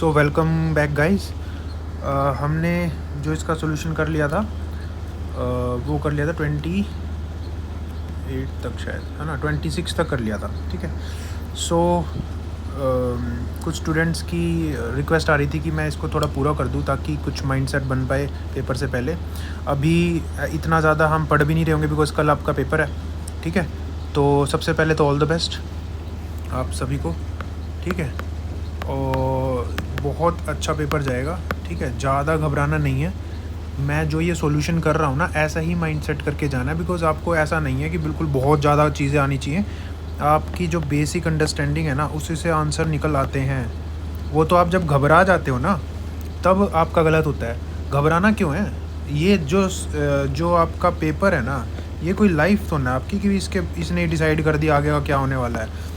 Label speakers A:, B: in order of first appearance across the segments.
A: So welcome back guys. हमने जो इसका सोल्यूशन कर लिया था वो कर लिया था 28 तक, शायद है ना, 26 तक कर लिया था। ठीक है। सो कुछ स्टूडेंट्स की रिक्वेस्ट आ रही थी कि मैं इसको थोड़ा पूरा कर दूं ताकि कुछ माइंडसेट बन पाए पेपर से पहले। अभी इतना ज़्यादा हम पढ़ भी नहीं रहे होंगे बिकॉज कल आपका पेपर है। ठीक है। तो सबसे पहले तो ऑल द बेस्ट आप सभी को। ठीक है। और बहुत अच्छा पेपर जाएगा। ठीक है। ज़्यादा घबराना नहीं है। मैं जो ये सॉल्यूशन कर रहा हूँ ना, ऐसा ही माइंड सेट करके जाना है बिकॉज आपको ऐसा नहीं है कि बिल्कुल बहुत ज़्यादा चीज़ें आनी चाहिए। आपकी जो बेसिक अंडरस्टैंडिंग है ना, उसी से आंसर निकल आते हैं। वो तो आप जब घबरा जाते हो ना, तब आपका गलत होता है। घबराना क्यों है? ये जो आपका पेपर है ना, ये कोई लाइफ तो ना आपकी कि इसने डिसाइड कर दिया आगे का क्या होने वाला है।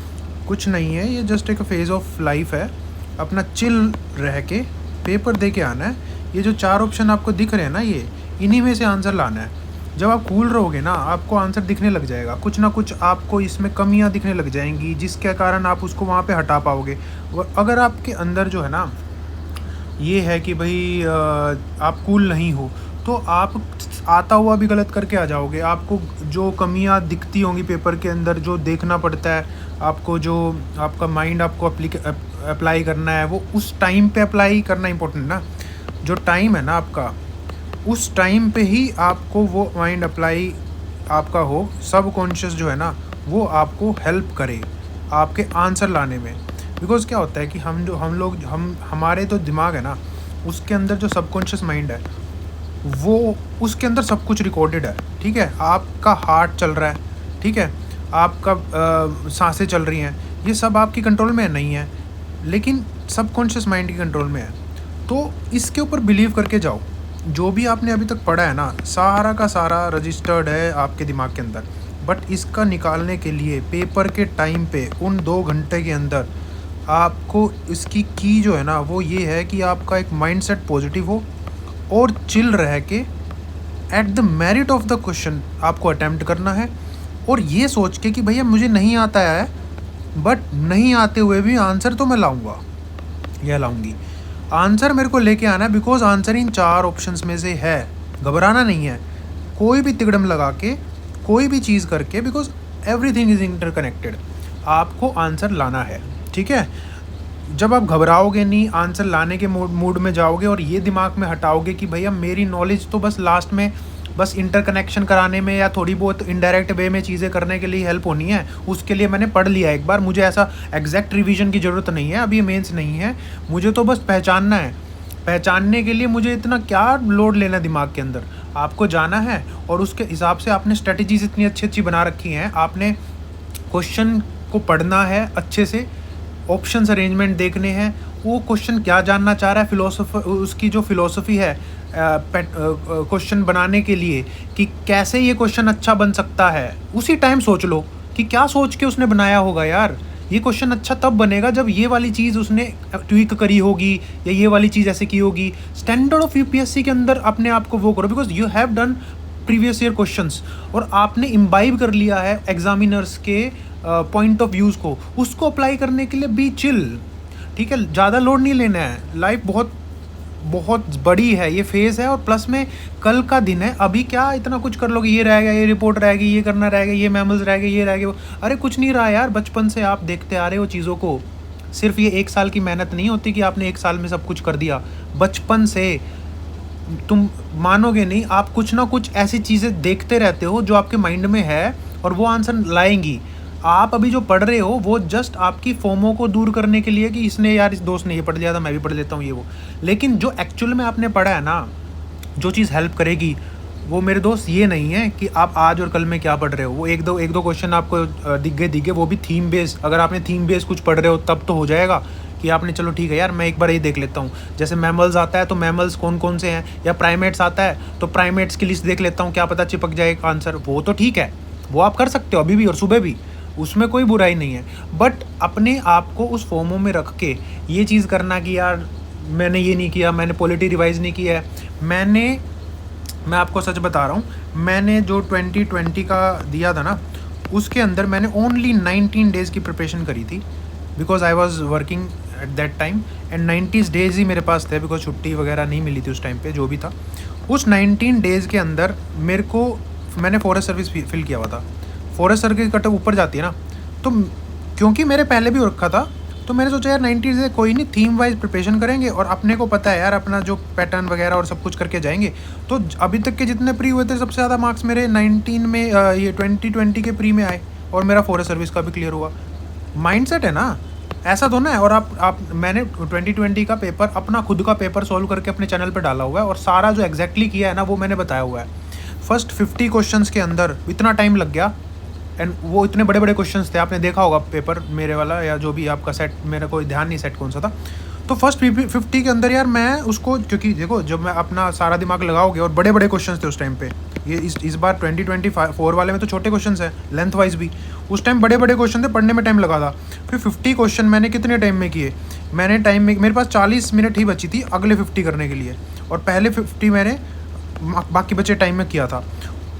A: कुछ नहीं है, ये जस्ट एक फेज़ ऑफ लाइफ है। अपना चिल रह के पेपर दे के आना है। ये जो 4 ऑप्शन आपको दिख रहे हैं ना, ये इन्हीं में से आंसर लाना है। जब आप कूल रहोगे ना, आपको आंसर दिखने लग जाएगा। कुछ ना कुछ आपको इसमें कमियां दिखने लग जाएंगी जिसके कारण आप उसको वहाँ पे हटा पाओगे। और अगर आपके अंदर जो है ना ये है कि भाई आप कूल नहीं हो, तो आप आता हुआ भी गलत करके आ जाओगे। आपको जो कमियां दिखती होंगी पेपर के अंदर, जो देखना पड़ता है आपको, जो आपका माइंड आपको अप्लाई करना है, वो उस टाइम पे अप्लाई करना इंपॉर्टेंट ना। जो टाइम है ना आपका, उस टाइम पे ही आपको वो माइंड अप्लाई आपका हो। सब कॉन्शियस जो है ना, वो आपको हेल्प करे आपके आंसर लाने में। बिकॉज क्या होता है कि हमारे जो दिमाग है ना, उसके अंदर जो सबकॉन्शियस माइंड है, वो उसके अंदर सब कुछ रिकॉर्डेड है। ठीक है। आपका हार्ट चल रहा है, ठीक है, आपका सांसें चल रही हैं, ये सब आपकी कंट्रोल में नहीं है, लेकिन सबकॉन्शियस माइंड की कंट्रोल में है। तो इसके ऊपर बिलीव करके जाओ। जो भी आपने अभी तक पढ़ा है ना, सारा का सारा रजिस्टर्ड है आपके दिमाग के अंदर। बट इसका निकालने के लिए पेपर के टाइम पे, उन 2 घंटे के अंदर, आपको इसकी की जो है ना, वो ये है कि आपका एक माइंडसेट पॉजिटिव हो और चिल रह के at the merit of the question आपको अटैम्प्ट करना है। और ये सोच के कि भैया मुझे नहीं आता है, बट नहीं आते हुए भी आंसर तो मैं लाऊंगा या लाऊंगी। आंसर मेरे को लेके आना है बिकॉज आंसर इन 4 ऑप्शंस में से है। घबराना नहीं है। कोई भी तिकड़म लगा के, कोई भी चीज़ करके, बिकॉज एवरीथिंग इज इंटरकनेक्टेड। आपको आंसर लाना है। ठीक है। जब आप घबराओगे नहीं, आंसर लाने के मूड में जाओगे और ये दिमाग में हटाओगे कि भैया मेरी नॉलेज तो बस लास्ट में बस इंटरकनेक्शन कराने में या थोड़ी बहुत इनडायरेक्ट वे में चीज़ें करने के लिए हेल्प होनी है, उसके लिए मैंने पढ़ लिया एक बार, मुझे ऐसा एग्जैक्ट रिवीजन की ज़रूरत नहीं है, अभी मेंस नहीं है, मुझे तो बस पहचानना है। पहचानने के लिए मुझे इतना क्या लोड लेना दिमाग के अंदर। आपको जाना है और उसके हिसाब से आपने स्ट्रेटजीज इतनी अच्छी अच्छी बना रखी हैं। आपने क्वेश्चन को पढ़ना है अच्छे से, ऑप्शंस अरेंजमेंट देखने हैं, वो क्वेश्चन क्या जानना चाह रहा है, फिलोसफी, उसकी जो फिलोसफी है क्वेश्चन बनाने के लिए कि कैसे ये क्वेश्चन अच्छा बन सकता है। उसी टाइम सोच लो कि क्या सोच के उसने बनाया होगा। यार ये क्वेश्चन अच्छा तब बनेगा जब ये वाली चीज़ उसने ट्वीक करी होगी या ये वाली चीज़ ऐसे की होगी। स्टैंडर्ड ऑफ यूपीएससी के अंदर अपने आप को वो करो because you have done previous year questions और आपने इम्बाइब कर लिया है एग्जामिनर्स के पॉइंट ऑफ व्यूज़ को। उसको अप्लाई करने के लिए बी चिल। ठीक है। ज़्यादा लोड नहीं लेना है। लाइफ बहुत बहुत बड़ी है, ये फेज़ है, और प्लस में कल का दिन है। अभी क्या इतना कुछ कर लोगे, ये रह गया, ये रिपोर्ट रह गई, ये करना रह गया, ये मैमल्स रह गए, ये रह गए। अरे कुछ नहीं रहा यार, बचपन से आप देखते आ रहे हो चीज़ों को। सिर्फ ये 1 साल की मेहनत नहीं होती कि आपने 1 साल में सब कुछ कर दिया। बचपन से तुम मानोगे नहीं, आप कुछ ना कुछ ऐसी चीज़ें देखते रहते हो जो आपके माइंड में है और वो आंसर लाएंगी। आप अभी जो पढ़ रहे हो वो जस्ट आपकी फोमो को दूर करने के लिए कि इसने यार, इस दोस्त ने ये पढ़ लिया था, मैं भी पढ़ लेता हूँ ये वो। लेकिन जो एक्चुअल में आपने पढ़ा है ना, जो चीज़ हेल्प करेगी, वो मेरे दोस्त ये नहीं है कि आप आज और कल में क्या पढ़ रहे हो। वो एक दो क्वेश्चन आपको दिख गए, वो भी थीम बेस्ड। अगर आपने थीम बेस्ड कुछ पढ़ रहे हो तब तो हो जाएगा कि आपने, चलो ठीक है यार, मैं एक बार ये देख लेता हूँ। जैसे मैमल्स आता है तो मैमल्स कौन कौन से हैं, या प्राइमेट्स आता है तो प्राइमेट्स की लिस्ट देख लेता हूँ, क्या पता चिपक जाए आंसर। वो तो ठीक है, वो आप कर सकते हो अभी भी और सुबह भी, उसमें कोई बुराई नहीं है। बट अपने आप को उस फॉर्मों में रख के ये चीज़ करना कि यार मैंने ये नहीं किया, मैंने पॉलिटी रिवाइज़ नहीं किया है। मैं आपको सच बता रहा हूँ, मैंने जो 2020 का दिया था ना, उसके अंदर मैंने ओनली 19 डेज़ की प्रिपरेशन करी थी because I was working at that time, and 90 days ही मेरे पास थे बिकॉज छुट्टी वगैरह नहीं मिली थी उस टाइम पे, जो भी था। उस 19 डेज़ के अंदर मेरे को, मैंने फॉरेस्ट सर्विस फिल किया हुआ था। फॉरेस्ट सर्विस कट ऊपर जाती है ना, तो क्योंकि मेरे पहले भी हो रखा था, तो मैंने सोचा यार 90 से कोई नहीं, थीम वाइज प्रिपरेशन करेंगे और अपने को पता है यार अपना जो पैटर्न वगैरह और सब कुछ करके जाएंगे। तो अभी तक के जितने प्री हुए थे सबसे ज़्यादा मार्क्स मेरे 19 में ये 2020 के प्री में आए, और मेरा फॉरेस्ट सर्विस का भी क्लियर हुआ। माइंडसेट है ना, ऐसा तो ना है। और आप मैंने 2020 का पेपर, अपना खुद का पेपर सॉल्व करके अपने चैनल पर डाला हुआ है, और सारा जो एग्जैक्टली किया है ना वो मैंने बताया हुआ है। फर्स्ट 50 क्वेश्चंस के अंदर इतना टाइम लग गया, एंड वो इतने बड़े बड़े क्वेश्चंस थे, आपने देखा होगा पेपर मेरे वाला या जो भी आपका सेट, मेरा कोई ध्यान नहीं सेट कौन सा था। तो फर्स्ट 50 के अंदर यार मैं उसको, क्योंकि देखो जब मैं अपना सारा दिमाग लगाओगे, और बड़े बड़े क्वेश्चंस थे उस टाइम पे, ये इस बार 2024 वाले में तो छोटे क्वेश्चंस हैं लेंथ वाइज भी, उस टाइम बड़े बड़े क्वेश्चन थे, पढ़ने में टाइम लगा था। फिर 50 क्वेश्चन मैंने कितने टाइम में किए, मैंने टाइम में, मेरे पास 40 मिनट ही बची थी अगले 50 करने के लिए, और पहले 50 मैंने बाकी बचे टाइम में किया था।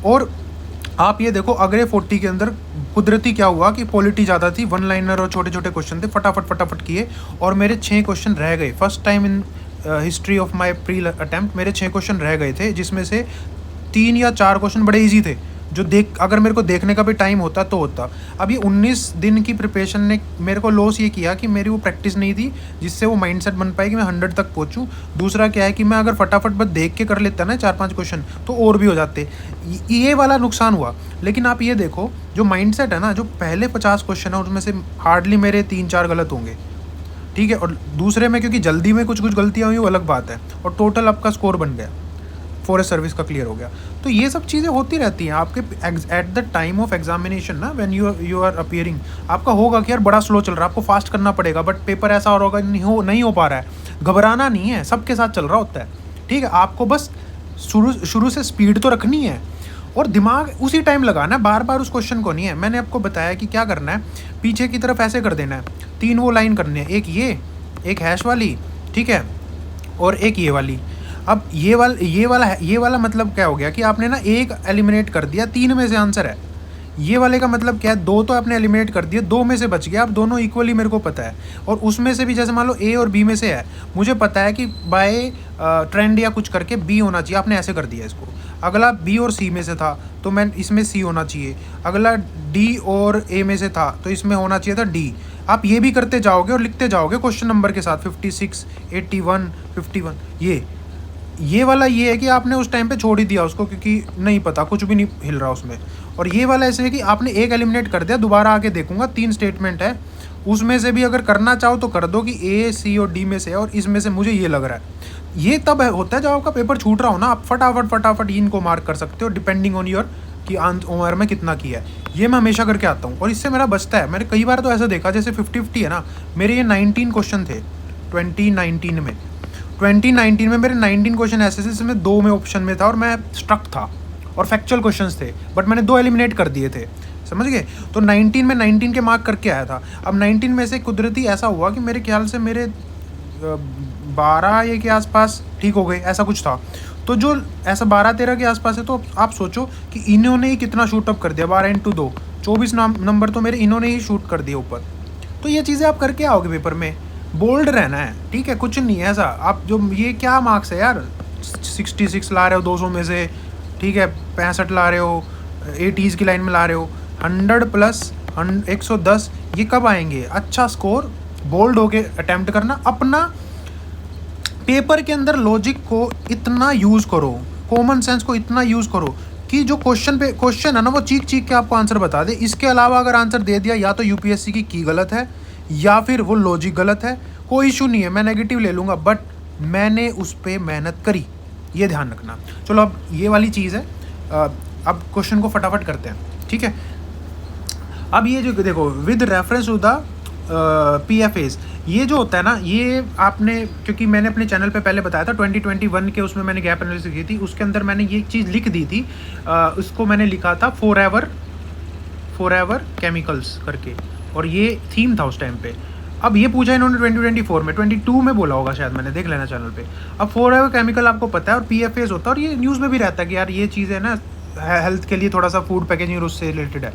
A: और आप ये देखो अगले 40 के अंदर कुदरती क्या हुआ कि पॉलिटी ज़्यादा थी, वन लाइनर और छोटे छोटे क्वेश्चन थे, फटाफट किए, और मेरे 6 क्वेश्चन रह गए। First time in history of my pre attempt मेरे 6 क्वेश्चन रह गए थे, जिसमें से 3 या 4 क्वेश्चन बड़े ईजी थे, जो अगर मेरे को देखने का भी टाइम होता तो होता। अब ये 19 दिन की प्रिपरेशन ने मेरे को लॉस ये किया कि मेरी वो प्रैक्टिस नहीं थी जिससे वो माइंडसेट बन पाए कि मैं 100 तक पहुंचूं। दूसरा क्या है कि मैं अगर फटाफट बस देख के कर लेता ना 4-5 क्वेश्चन, तो और भी हो जाते। ये वाला नुकसान हुआ। लेकिन आप ये देखो, जो माइंडसेट है ना, जो पहले 50 क्वेश्चन है उसमें से हार्डली मेरे 3-4 गलत होंगे, ठीक है, और दूसरे में क्योंकि जल्दी में कुछ गलतियाँ हुई वो अलग बात है, और टोटल आपका स्कोर बन गया, फॉरेस्ट सर्विस का क्लियर हो गया। तो ये सब चीज़ें होती रहती हैं आपके at the time of examination ना, व्हेन यू आर अपीयरिंग। आपका होगा कि यार बड़ा स्लो चल रहा है, आपको फास्ट करना पड़ेगा, बट पेपर ऐसा और होगा नहीं हो पा रहा है, घबराना नहीं है, सबके साथ चल रहा होता है, ठीक है। आपको बस शुरू से स्पीड तो रखनी है, और दिमाग उसी टाइम लगाना है, बार बार उस क्वेश्चन को नहीं है। मैंने आपको बताया कि क्या करना है, पीछे की तरफ ऐसे कर देना है, 3 वो लाइन करनी है, एक हैश वाली, ठीक है, और एक ये वाली। अब ये वाला मतलब क्या हो गया कि आपने ना एक एलिमिनेट कर दिया, 3 में से आंसर है। ये वाले का मतलब क्या है, 2 तो आपने एलिमिनेट कर दिए, 2 में से बच गया। अब दोनों इक्वली मेरे को पता है, और उसमें से भी जैसे मान लो ए और बी में से है, मुझे पता है कि बाय ट्रेंड या कुछ करके बी होना चाहिए, आपने ऐसे कर दिया इसको। अगला बी और सी में से था तो मैं इसमें सी होना चाहिए। अगला डी और ए में से था तो इसमें होना चाहिए था डी। आप ये भी करते जाओगे और लिखते जाओगे क्वेश्चन नंबर के साथ, 56, 81, 51। ये वाला ये है कि आपने उस टाइम पे छोड़ ही दिया उसको, क्योंकि नहीं पता, कुछ भी नहीं हिल रहा उसमें। और ये वाला ऐसे है कि आपने एक एलिमिनेट कर दिया, दोबारा आके देखूंगा 3 स्टेटमेंट है, उसमें से भी अगर करना चाहो तो कर दो कि ए, सी और डी में से है, और इसमें से मुझे ये लग रहा है। ये तब होता है जब आपका पेपर छूट रहा हो ना, आप फटाफट इनको मार्क कर सकते हो डिपेंडिंग ऑन योर कि उम्र में कितना किया है। ये मैं हमेशा करके आता हूँ, और इससे मेरा बचता है। मैंने कई बार तो ऐसा देखा, जैसे 50-50 है ना, मेरे ये 19 क्वेश्चन थे 2019 में। 2019 में मेरे 19 क्वेश्चन ऐसे थे जिसमें 2 में ऑप्शन में था और मैं स्ट्रक था, और फैक्चुअल क्वेश्चंस थे, बट मैंने 2 एलिमिनेट कर दिए थे, समझ गए। तो 19 में 19 के मार्क करके आया था। अब 19 में से कुदरती ऐसा हुआ कि मेरे ख्याल से मेरे 12 ये के आसपास ठीक हो गए, ऐसा कुछ था। तो जो ऐसा 12-13 के आसपास है, तो आप सोचो कि इन्होंने ही कितना शूट अप कर दिया, 12x2 24 नंबर तो मेरे इन्होंने ही शूट कर दिए ऊपर। तो ये चीज़ें आप करके आओगे पेपर में, बोल्ड रहना है, ठीक है, कुछ नहीं है ऐसा। आप जो ये क्या मार्क्स है यार, 66 ला रहे हो 200 में से, ठीक है, 65 ला रहे हो, 80s की लाइन में ला रहे हो, 100 प्लस 110, ये कब आएंगे? अच्छा स्कोर, बोल्ड होके अटैम्प्ट करना, अपना पेपर के अंदर लॉजिक को इतना यूज़ करो, कॉमन सेंस को इतना यूज़ करो कि जो क्वेश्चन है ना वो चीख के आपको आंसर बता दे। इसके अलावा अगर आंसर दे दिया, या तो यूपीएससी की गलत है या फिर वो लॉजिक गलत है, कोई इशू नहीं है, मैं नेगेटिव ले लूँगा, बट मैंने उस पर मेहनत करी, ये ध्यान रखना। चलो अब ये वाली चीज़ है, अब क्वेश्चन को फटाफट करते हैं, ठीक है। अब ये जो देखो, with reference to the PFAs, ये जो होता है ना, ये आपने, क्योंकि मैंने अपने चैनल पे पहले बताया था 2021 के, उसमें मैंने गैप एनालिसिस की थी, उसके अंदर मैंने ये चीज़ लिख दी थी, उसको मैंने लिखा था फॉरएवर केमिकल्स करके, और ये थीम था उस टाइम पे। अब ये पूछा इन्होंने 2024 में, 22 में बोला होगा शायद, मैंने देख लेना चैनल पे। अब फॉरएवर केमिकल आपको पता है, और PFAs होता है, और ये न्यूज़ में भी रहता है कि यार ये चीज़ है ना हेल्थ के लिए, थोड़ा सा फूड पैकेजिंग और उससे रिलेटेड है।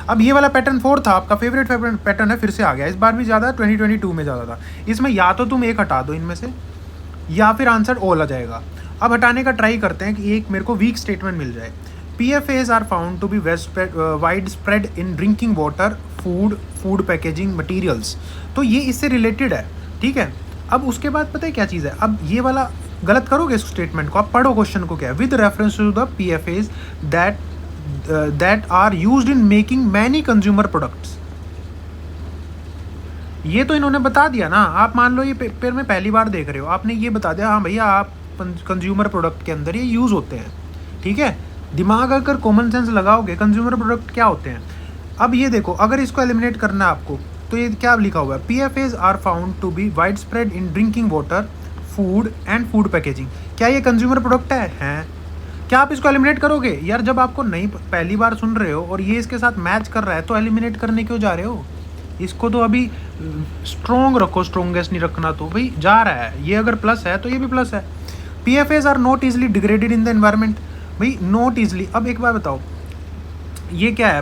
A: अब ये वाला पैटर्न 4 था, आपका फेवरेट पैटर्न है, फिर से आ गया, इस बार भी ज़्यादा 2022 में ज़्यादा था। इसमें या तो तुम एक हटा दो इनमें से, या फिर आंसर ऑल आ जाएगा। अब हटाने का ट्राई करते हैं कि एक मेरे को वीक स्टेटमेंट मिल जाए। PFAs are found to be wide spread in drinking water, food packaging materials. तो ये इससे रिलेटेड है, ठीक है। अब उसके बाद पता है क्या चीज़ है, अब ये वाला गलत करोगे इस स्टेटमेंट को, आप पढ़ो क्वेश्चन को क्या है। With reference to the PFAs that are used in making many consumer products. ये तो इन्होंने बता दिया ना। आप मान लो ये पेपर में पहली बार देख रहे हो, आपने ये बता दिया हाँ भैया आप कंज्यूमर प्रोडक्ट के अंदर ये यूज़ होते हैं, ठीक है। दिमाग अगर कॉमन सेंस लगाओगे, कंज्यूमर प्रोडक्ट क्या होते हैं। अब ये देखो, अगर इसको एलिमिनेट करना है आपको, तो ये क्या लिखा हुआ है, PFAs are found to be wide spread in drinking water, food and food packaging. क्या ये कंज्यूमर प्रोडक्ट है? क्या आप इसको एलिमिनेट करोगे यार? जब आपको नहीं पहली बार सुन रहे हो और ये इसके साथ मैच कर रहा है, तो एलिमिनेट करने क्यों जा रहे हो? इसको तो अभी स्ट्रॉन्ग रखो, स्ट्रॉन्गेस्ट नहीं रखना। तो भाई जा रहा है, ये अगर प्लस है तो ये भी प्लस है। PFAs are not easily degraded in the environment. भाई नॉट ईजिली, अब एक बार बताओ ये क्या है,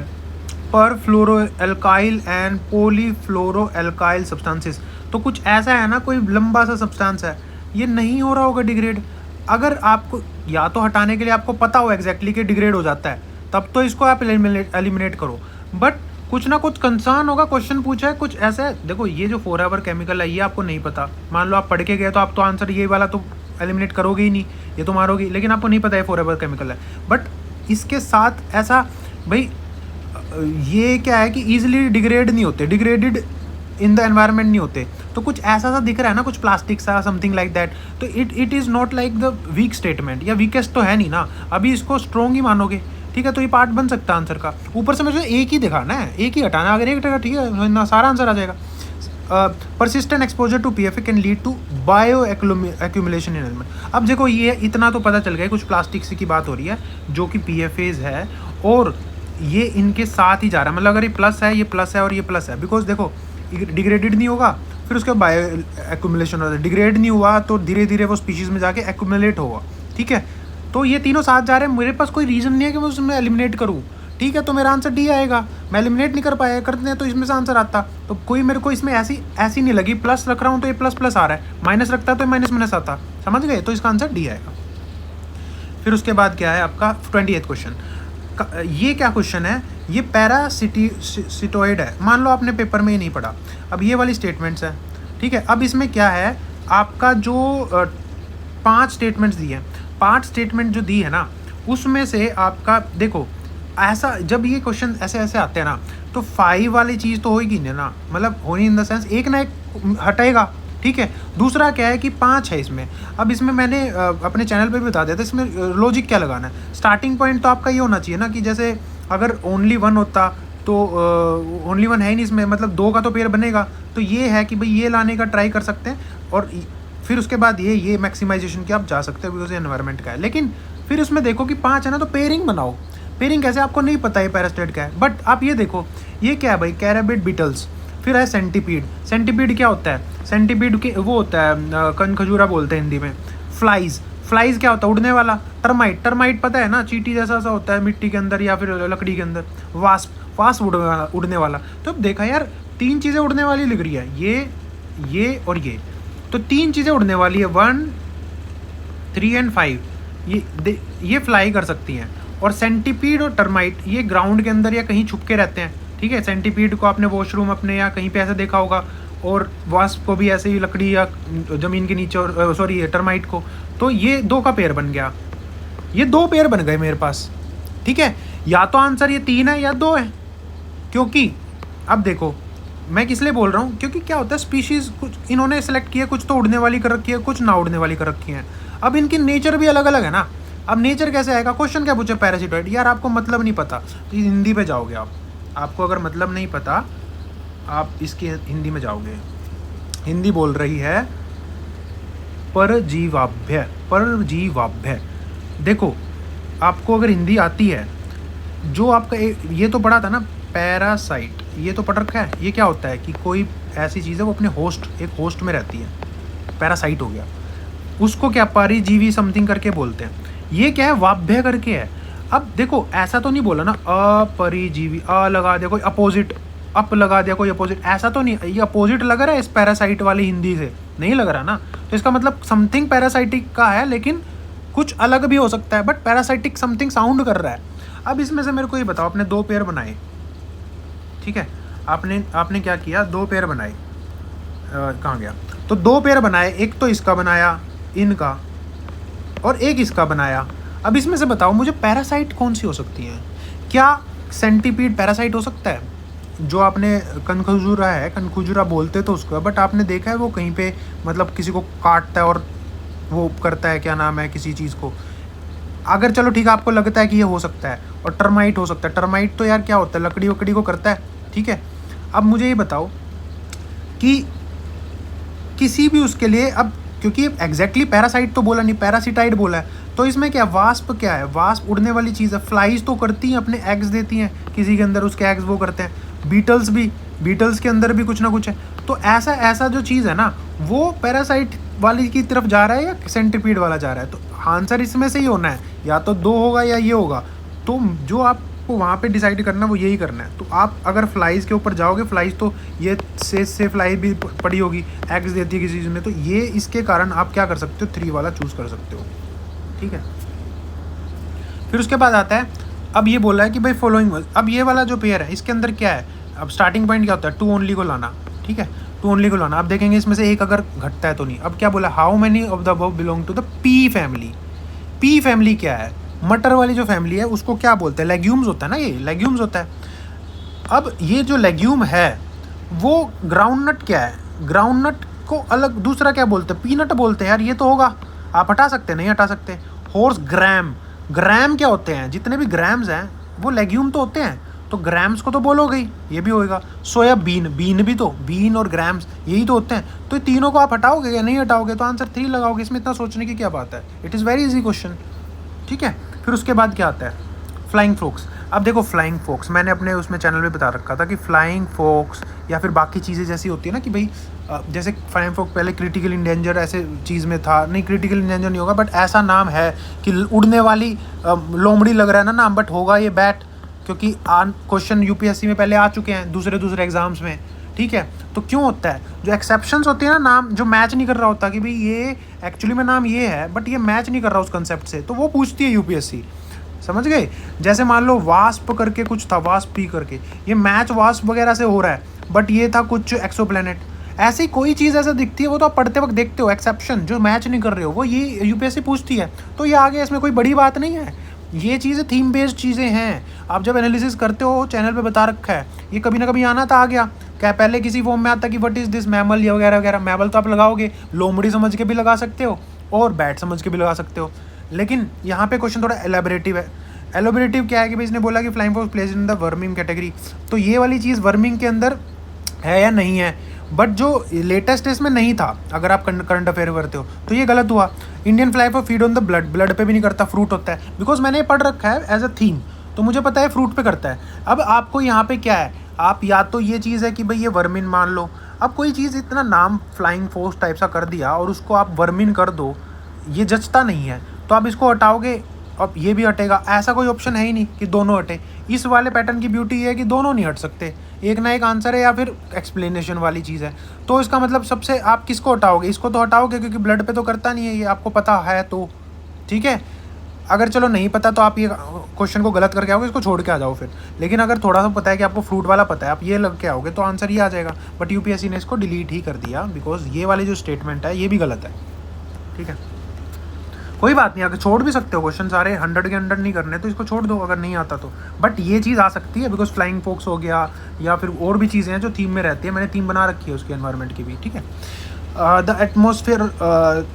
A: per fluoro alkyl and polyfluoro alkyl substances. तो कुछ ऐसा है ना, कोई लंबा सा सब्सटेंस है, ये नहीं हो रहा होगा डिग्रेड। अगर आपको या तो हटाने के लिए आपको पता हो एग्जैक्टली कि डिग्रेड हो जाता है, तब तो इसको आप एलिमिनेट करो। बट कुछ ना कुछ कंसर्न होगा, क्वेश्चन पूछा है कुछ ऐसा है। देखो ये जो फॉरएवर केमिकल है ये आपको नहीं पता, मान लो आप पढ़ के गए तो आप तो आंसर ये वाला तो एलिमिनेट करोगे ही नहीं, ये तो मारोगे, लेकिन आपको नहीं पता है फॉरएवर केमिकल है। बट इसके साथ ऐसा भाई ये क्या है कि ईजिली डिग्रेड नहीं होते, डिग्रेडेड इन द एनवायरनमेंट नहीं होते। तो कुछ ऐसा सा दिख रहा है ना, कुछ प्लास्टिक सा, समथिंग लाइक दैट। तो it is not like the weak statement, या वीकेस्ट तो है नहीं ना, अभी इसको स्ट्रॉन्ग ही मानोगे, ठीक है। तो ये पार्ट बन सकता है आंसर का। ऊपर से मुझे एक ही दिखाना है, एक ही हटाना, अगर एक टका ठीक है ना, सारा आंसर आ जाएगा। persistent exposure to PFA can lead to bioaccumulation in element। अब देखो ये इतना तो पता चल गया, कुछ प्लास्टिक की बात हो रही है जो कि PFAs है, और ये इनके साथ ही जा रहा है। मतलब अगर ये प्लस है, ये प्लस है और ये प्लस है, बिकॉज देखो डिग्रेडेड नहीं होगा, फिर उसके बायो एक्यूमुलेशन होता है। डिग्रेड नहीं हुआ तो धीरे धीरे वो स्पीशीज में जाके एक्यूमुलेट होगा, ठीक है। तो ये तीनों साथ जा रहे हैं, मेरे पास कोई रीज़न नहीं है कि मैं उसमें एलिमिनेट करूँ, ठीक है। तो मेरा आंसर डी आएगा। मैं एलिमिनेट नहीं कर पाया, करते हैं तो इसमें से आंसर आता। तो कोई मेरे को इसमें ऐसी नहीं लगी, प्लस रख रहा हूँ तो ये प्लस प्लस आ रहा है, माइनस रखता तो माइनस माइनस आता, समझ गए। तो इसका आंसर डी आएगा। फिर उसके बाद क्या है आपका 28 क्वेश्चन। ये क्या क्वेश्चन है, ये पैरासिटोइड है। मान लो आपने पेपर में ही नहीं पढ़ा। अब ये वाली स्टेटमेंट्स है, ठीक है। अब इसमें क्या है, आपका जो 5 स्टेटमेंट्स दिए हैं, 5 स्टेटमेंट जो दी है ना, उसमें से आपका देखो ऐसा, जब ये क्वेश्चन ऐसे ऐसे आते हैं ना, तो 5 वाली चीज़ तो होगी नहीं ना, मतलब होनी इन द सेंस एक ना एक हटेगा, ठीक है। दूसरा क्या है कि 5 है इसमें। अब इसमें मैंने अपने चैनल पे भी बता दिया था, इसमें लॉजिक क्या लगाना है। स्टार्टिंग पॉइंट तो आपका ये होना चाहिए ना कि जैसे अगर ओनली 1 होता तो ओनली 1 है ही नहीं इसमें, मतलब 2 का तो पेयर बनेगा। तो ये है कि भाई ये लाने का ट्राई कर सकते हैं, और फिर उसके बाद ये मैक्सिमाइजेशन की आप जा सकते हो बिकॉज ये एनवायरनमेंट का है। लेकिन फिर उसमें देखो कि 5 है ना, तो पेयरिंग बनाओ। पेयरिंग कैसे, आपको नहीं पता है पैरास्टेट क्या है, बट आप ये देखो ये क्या है भाई, कैराबिड बीटल्स। फिर है सेंटीपीड। सेंटीपीड क्या होता है, सेंटीपीड के वो होता है कनखजूरा बोलते हैं हिंदी में। फ्लाइज, फ्लाइज क्या होता है, उड़ने वाला। टर्माइट, टर्माइट पता है ना, चींटी जैसा सा होता है मिट्टी के अंदर या फिर लकड़ी के अंदर। वास्प, वास्प उड़ने वाला। तो अब देखा यार 3 चीज़ें उड़ने वाली लिख रही है, ये और ये। तो 3 चीज़ें उड़ने वाली है, 1, 3 एंड 5। ये फ्लाई कर सकती हैं। और सेंटीपीड और टर्माइट ये ग्राउंड के अंदर या कहीं छुप के रहते हैं, ठीक है। सेंटीपीड को आपने वॉशरूम अपने या कहीं पे ऐसे देखा होगा, और वास्प को भी ऐसे ही लकड़ी या ज़मीन के नीचे, और सॉरी टर्माइट को। तो ये 2 का पेयर बन गया, ये 2 पेयर बन गए मेरे पास, ठीक है। या तो आंसर ये 3 है या 2 है, क्योंकि अब देखो मैं किस लिए बोल रहा हूँ, क्योंकि क्या होता है स्पीशीज़ कुछ इन्होंने सेलेक्ट किया, कुछ तो उड़ने वाली कर रखी है, कुछ ना उड़ने वाली कर रखी है। अब इनकी नेचर भी अलग अलग है ना। अब नेचर कैसे आएगा, क्वेश्चन क्या पूछे, पैरासिटोइड। यार आपको मतलब नहीं पता तो हिंदी पे जाओगे आप, आपको अगर मतलब नहीं पता आप इसकी हिंदी में जाओगे। हिंदी बोल रही है परजीवाभ्य, परजीवाभ्य। देखो आपको अगर हिंदी आती है, जो आपका ये तो पढ़ा था ना पैरासाइट, ये तो पढ़ रखा है। ये क्या होता है कि कोई ऐसी चीज़ है वो अपने होस्ट, एक होस्ट में रहती है, पैरासाइट हो गया। उसको क्या परिजीवी समथिंग करके बोलते हैं। ये क्या है, वाभ्य करके है। अब देखो ऐसा तो नहीं बोला ना अपरिजीवी, अ लगा दिया कोई अपोजिट, अप लगा दिया कोई अपोजिट, ऐसा तो नहीं, ये अपोजिट लग रहा है इस पैरासाइट वाली हिंदी से, नहीं लग रहा ना। तो इसका मतलब समथिंग पैरासाइटिक का है, लेकिन कुछ अलग भी हो सकता है, बट पैरासाइटिक समथिंग साउंड कर रहा है। अब इसमें से मेरे को ये बताओ, आपने 2 पेयर बनाए, ठीक है, आपने क्या किया, 2 पेयर बनाए, कहाँ गया, तो 2 पेयर बनाए, एक तो इसका बनाया इनका और एक इसका बनाया। अब इसमें से बताओ मुझे पैरासाइट कौन सी हो सकती है? क्या सेंटीपीड पैरासाइट हो सकता है? जो आपने कनखजुरा है, कनखजुरा बोलते तो उसका, बट आपने देखा है वो कहीं पे मतलब किसी को काटता है और वो करता है, क्या नाम है किसी चीज़ को, अगर चलो ठीक है आपको लगता है कि ये हो सकता है। और टर्माइट हो सकता है, टर्माइट तो यार क्या होता है, लकड़ी वकड़ी को करता है, ठीक है। अब मुझे ये बताओ कि किसी भी उसके लिए, अब क्योंकि एग्जैक्टली पैरासाइट तो बोला नहीं, पैरासिटाइड बोला है, तो इसमें क्या वास्प, क्या है वास्प, उड़ने वाली चीज़ है। फ्लाइज तो करती हैं, अपने एग्स देती हैं किसी के अंदर, उसके एग्स वो करते हैं। बीटल्स भी, बीटल्स के अंदर भी कुछ ना कुछ है। तो ऐसा जो चीज़ है ना, वो पैरासाइट वाली की तरफ जा रहा है या सेंटीपीड वाला जा रहा है? तो आंसर इसमें से ही होना है, या तो 2 होगा या ये होगा। तो जो आपको वहाँ पे डिसाइड करना है वो यही करना है। तो आप अगर फ्लाइज के ऊपर जाओगे, फ्लाइज तो ये से फ्लाई भी पड़ी होगी, एग्स देती है किसी चीज़ में, तो ये इसके कारण आप क्या कर सकते हो, 3 वाला चूज़ कर सकते हो, ठीक है। फिर उसके बाद आता है, अब ये बोला है कि भाई फॉलोइंग, अब ये वाला जो पेयर है इसके अंदर क्या है, अब स्टार्टिंग पॉइंट क्या होता है, 2 ओनली को लाना, ठीक है, 2 ओनली को लाना। अब देखेंगे इसमें से एक अगर घटता है तो नहीं। अब क्या बोला, how many of the above belong to the pea family. Pea family क्या है, मटर वाली जो फैमिली है उसको क्या बोलते हैं, लेग्यूम्स होता है ना, ये लेग्यूम्स होता है। अब ये जो लेग्यूम है वो ग्राउंडनट क्या है, ग्राउंडनट को अलग दूसरा क्या बोलते हैं, पीनट बोलते हैं यार, ये तो होगा, आप हटा सकते हैं, नहीं हटा सकते। होर्स ग्राम, ग्राम क्या होते हैं, जितने भी ग्राम्स हैं वो लेग्यूम तो होते हैं, तो ग्राम्स को तो बोलोगे ही, ये भी होएगा। सोयाबीन, बीन भी तो, बीन और ग्राम्स यही तो होते हैं। तो ये तीनों को आप हटाओगे या नहीं हटाओगे, तो आंसर 3 लगाओगे, इसमें इतना सोचने की क्या बात है, it is very easy question, ठीक है। फिर उसके बाद क्या आता है, फ्लाइंग फोक्स। अब देखो फ्लाइंग फोक्स मैंने अपने उसमें चैनल में बता रखा था कि फ्लाइंग फोक्स या फिर बाकी चीज़ें जैसी होती है ना, कि भाई जैसे फ्लाइंग फोक्स पहले क्रिटिकल इंडेंजर ऐसे चीज़ में था, नहीं क्रिटिकल इंडेंजर नहीं होगा, बट ऐसा नाम है कि उड़ने वाली लोमड़ी लग रहा है ना नाम, बट होगा ये बैट, क्योंकि क्वेश्चन यूपीएससी में पहले आ चुके हैं दूसरे एग्जाम्स में, ठीक है। तो क्यों होता है, जो एक्सेप्शंस होती है ना, नाम जो मैच नहीं कर रहा होता कि भाई ये एक्चुअली में नाम ये है बट ये मैच नहीं कर रहा उस कंसेप्ट से, तो वो पूछती है यूपीएससी, समझ गए। जैसे मान लो वास्प करके कुछ था, वास्प पी करके, ये मैच वास्प वगैरह से हो रहा है, बट ये था कुछ एक्सोप्लैनेट। ऐसी कोई चीज़ ऐसा दिखती है, वो तो आप पढ़ते वक्त देखते हो, एक्सेप्शन जो मैच नहीं कर रहे हो वो ये यूपीएससी पूछती है। तो ये आगे इसमें कोई बड़ी बात नहीं है, ये चीज़ें थीम बेस्ड चीज़ें हैं। आप जब एनालिसिस करते हो चैनल पे बता रखा है, ये कभी ना कभी आना था, आ गया क्या, पहले किसी फॉर्म में आता कि व्हाट इज़ दिस मैमल या वगैरह वगैरह। मैमल तो आप लगाओगे, लोमड़ी समझ के भी लगा सकते हो और बैट समझ के भी लगा सकते हो, लेकिन यहाँ पे क्वेश्चन थोड़ा एलैबोरेटिव है। एलैबोरेटिव क्या है कि भाई इसने बोला कि flying fox place in the warming category, तो ये वाली चीज़ वर्मिंग के अंदर है या नहीं है, बट जो लेटेस्ट इसमें नहीं था, अगर आप करंट अफेयर करते हो तो ये गलत हुआ। Indian fly for feed on the blood, blood पे भी नहीं करता, फ्रूट होता है, बिकॉज मैंने पढ़ रखा है एज अ थीम, तो मुझे पता है फ्रूट पे करता है। अब आपको यहाँ पे क्या है, आप या तो ये चीज़ है कि भाई ये वर्मिन मान लो, अब कोई चीज़ इतना नाम फ्लाइंग फोक्स टाइप सा कर दिया और उसको आप वर्मिन कर दो, ये जचता नहीं है, तो आप इसको हटाओगे, अब ये भी हटेगा, ऐसा कोई ऑप्शन है ही नहीं कि दोनों हटे। इस वाले पैटर्न की ब्यूटी है कि दोनों नहीं हट सकते, एक ना एक आंसर है या फिर एक्सप्लेनेशन वाली चीज़ है। तो इसका मतलब सबसे आप किसको हटाओगे, इसको तो हटाओगे क्योंकि ब्लड पे तो करता नहीं है, ये आपको पता है तो ठीक है। अगर चलो नहीं पता तो आप ये क्वेश्चन को गलत करके आओगे, इसको छोड़ के आ जाओ फिर। लेकिन अगर थोड़ा सा पता है कि आपको फ्रूट वाला पता है, आप ये लग के आओगे तो आंसर ये आ जाएगा। बट यूपीएससी ने इसको डिलीट ही कर दिया, बिकॉज ये वाली जो स्टेटमेंट है ये भी गलत है, ठीक है। कोई बात नहीं, अगर छोड़ भी सकते हो, क्वेश्चन सारे 100 के अंडर नहीं करने तो इसको छोड़ दो अगर नहीं आता तो। बट ये चीज़ आ सकती है बिकॉज फ्लाइंग फोक्स हो गया या फिर और भी चीज़ें हैं जो थीम में रहती है, मैंने थीम बना रखी है उसके एनवायरनमेंट की भी, ठीक है। द एटमोसफेयर,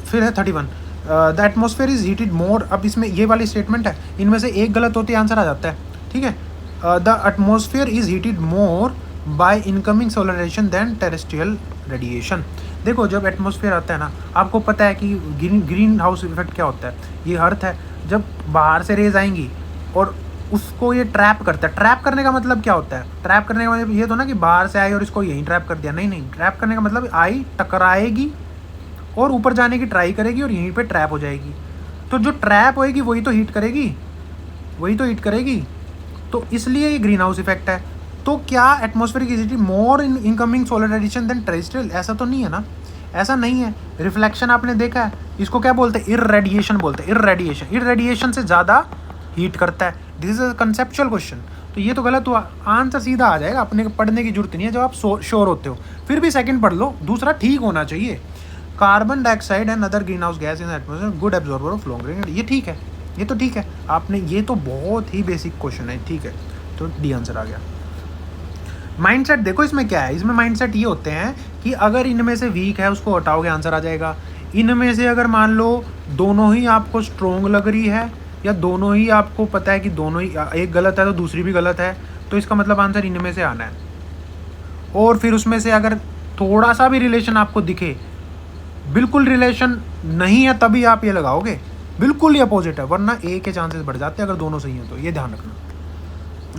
A: फिर है 31, द एटमोसफेयर इज हीटेड मोर। अब इसमें ये वाली स्टेटमेंट है, इनमें से एक गलत होती है, आंसर आ जाता है, ठीक है। The atmosphere is heated more by incoming solar radiation than terrestrial radiation. देखो जब एटमॉस्फेयर आता है ना, आपको पता है कि ग्रीन हाउस इफेक्ट क्या होता है, ये अर्थ है, जब बाहर से रेज आएंगी और उसको ये ट्रैप करता है। ट्रैप करने का मतलब क्या होता है, ट्रैप करने का मतलब ये तो ना कि बाहर से आई और इसको यहीं ट्रैप कर दिया, नहीं नहीं, ट्रैप करने का मतलब आई टकराएगी और ऊपर जाने की ट्राई करेगी और यहीं पे ट्रैप हो जाएगी। तो जो ट्रैप होएगी वही तो हीट करेगी, वही तो हीट करेगी, तो इसलिए ये ग्रीन हाउस इफेक्ट है। तो क्या atmospheric acidity more in incoming solar radiation then terrestrial? ऐसा तो नहीं है ना, ऐसा नहीं है। रिफ्लेक्शन आपने देखा है, इसको क्या बोलते हैं? इररेडिएशन बोलते हैं। इररेडिएशन से ज़्यादा हीट करता है। This is a conceptual question. तो ये तो गलत हुआ, आंसर सीधा आ जाएगा, अपने पढ़ने की जरूरत नहीं है जब आप श्योर होते हो। फिर भी सेकंड पढ़ लो, दूसरा ठीक होना चाहिए। Carbon dioxide and other green house gas in atmosphere good absorber of long range. ये ठीक है, ये तो ठीक है आपने, ये तो बहुत ही बेसिक क्वेश्चन है, ठीक है। तो डी आंसर आ गया। माइंडसेट देखो इसमें क्या है, इसमें माइंडसेट ये होते हैं कि अगर इनमें से वीक है उसको हटाओगे आंसर आ जाएगा। इनमें से अगर मान लो दोनों ही आपको स्ट्रोंग लग रही है, या दोनों ही आपको पता है कि दोनों ही, एक गलत है तो दूसरी भी गलत है, तो इसका मतलब आंसर इनमें से आना है। और फिर उसमें से अगर थोड़ा सा भी रिलेशन आपको दिखे, बिल्कुल रिलेशन नहीं है, तभी आप ये लगाओगे, बिल्कुल ही अपोजिट है, वरना ए के चांसेस बढ़ जाते हैं अगर दोनों सही हैं तो, ये ध्यान रखना।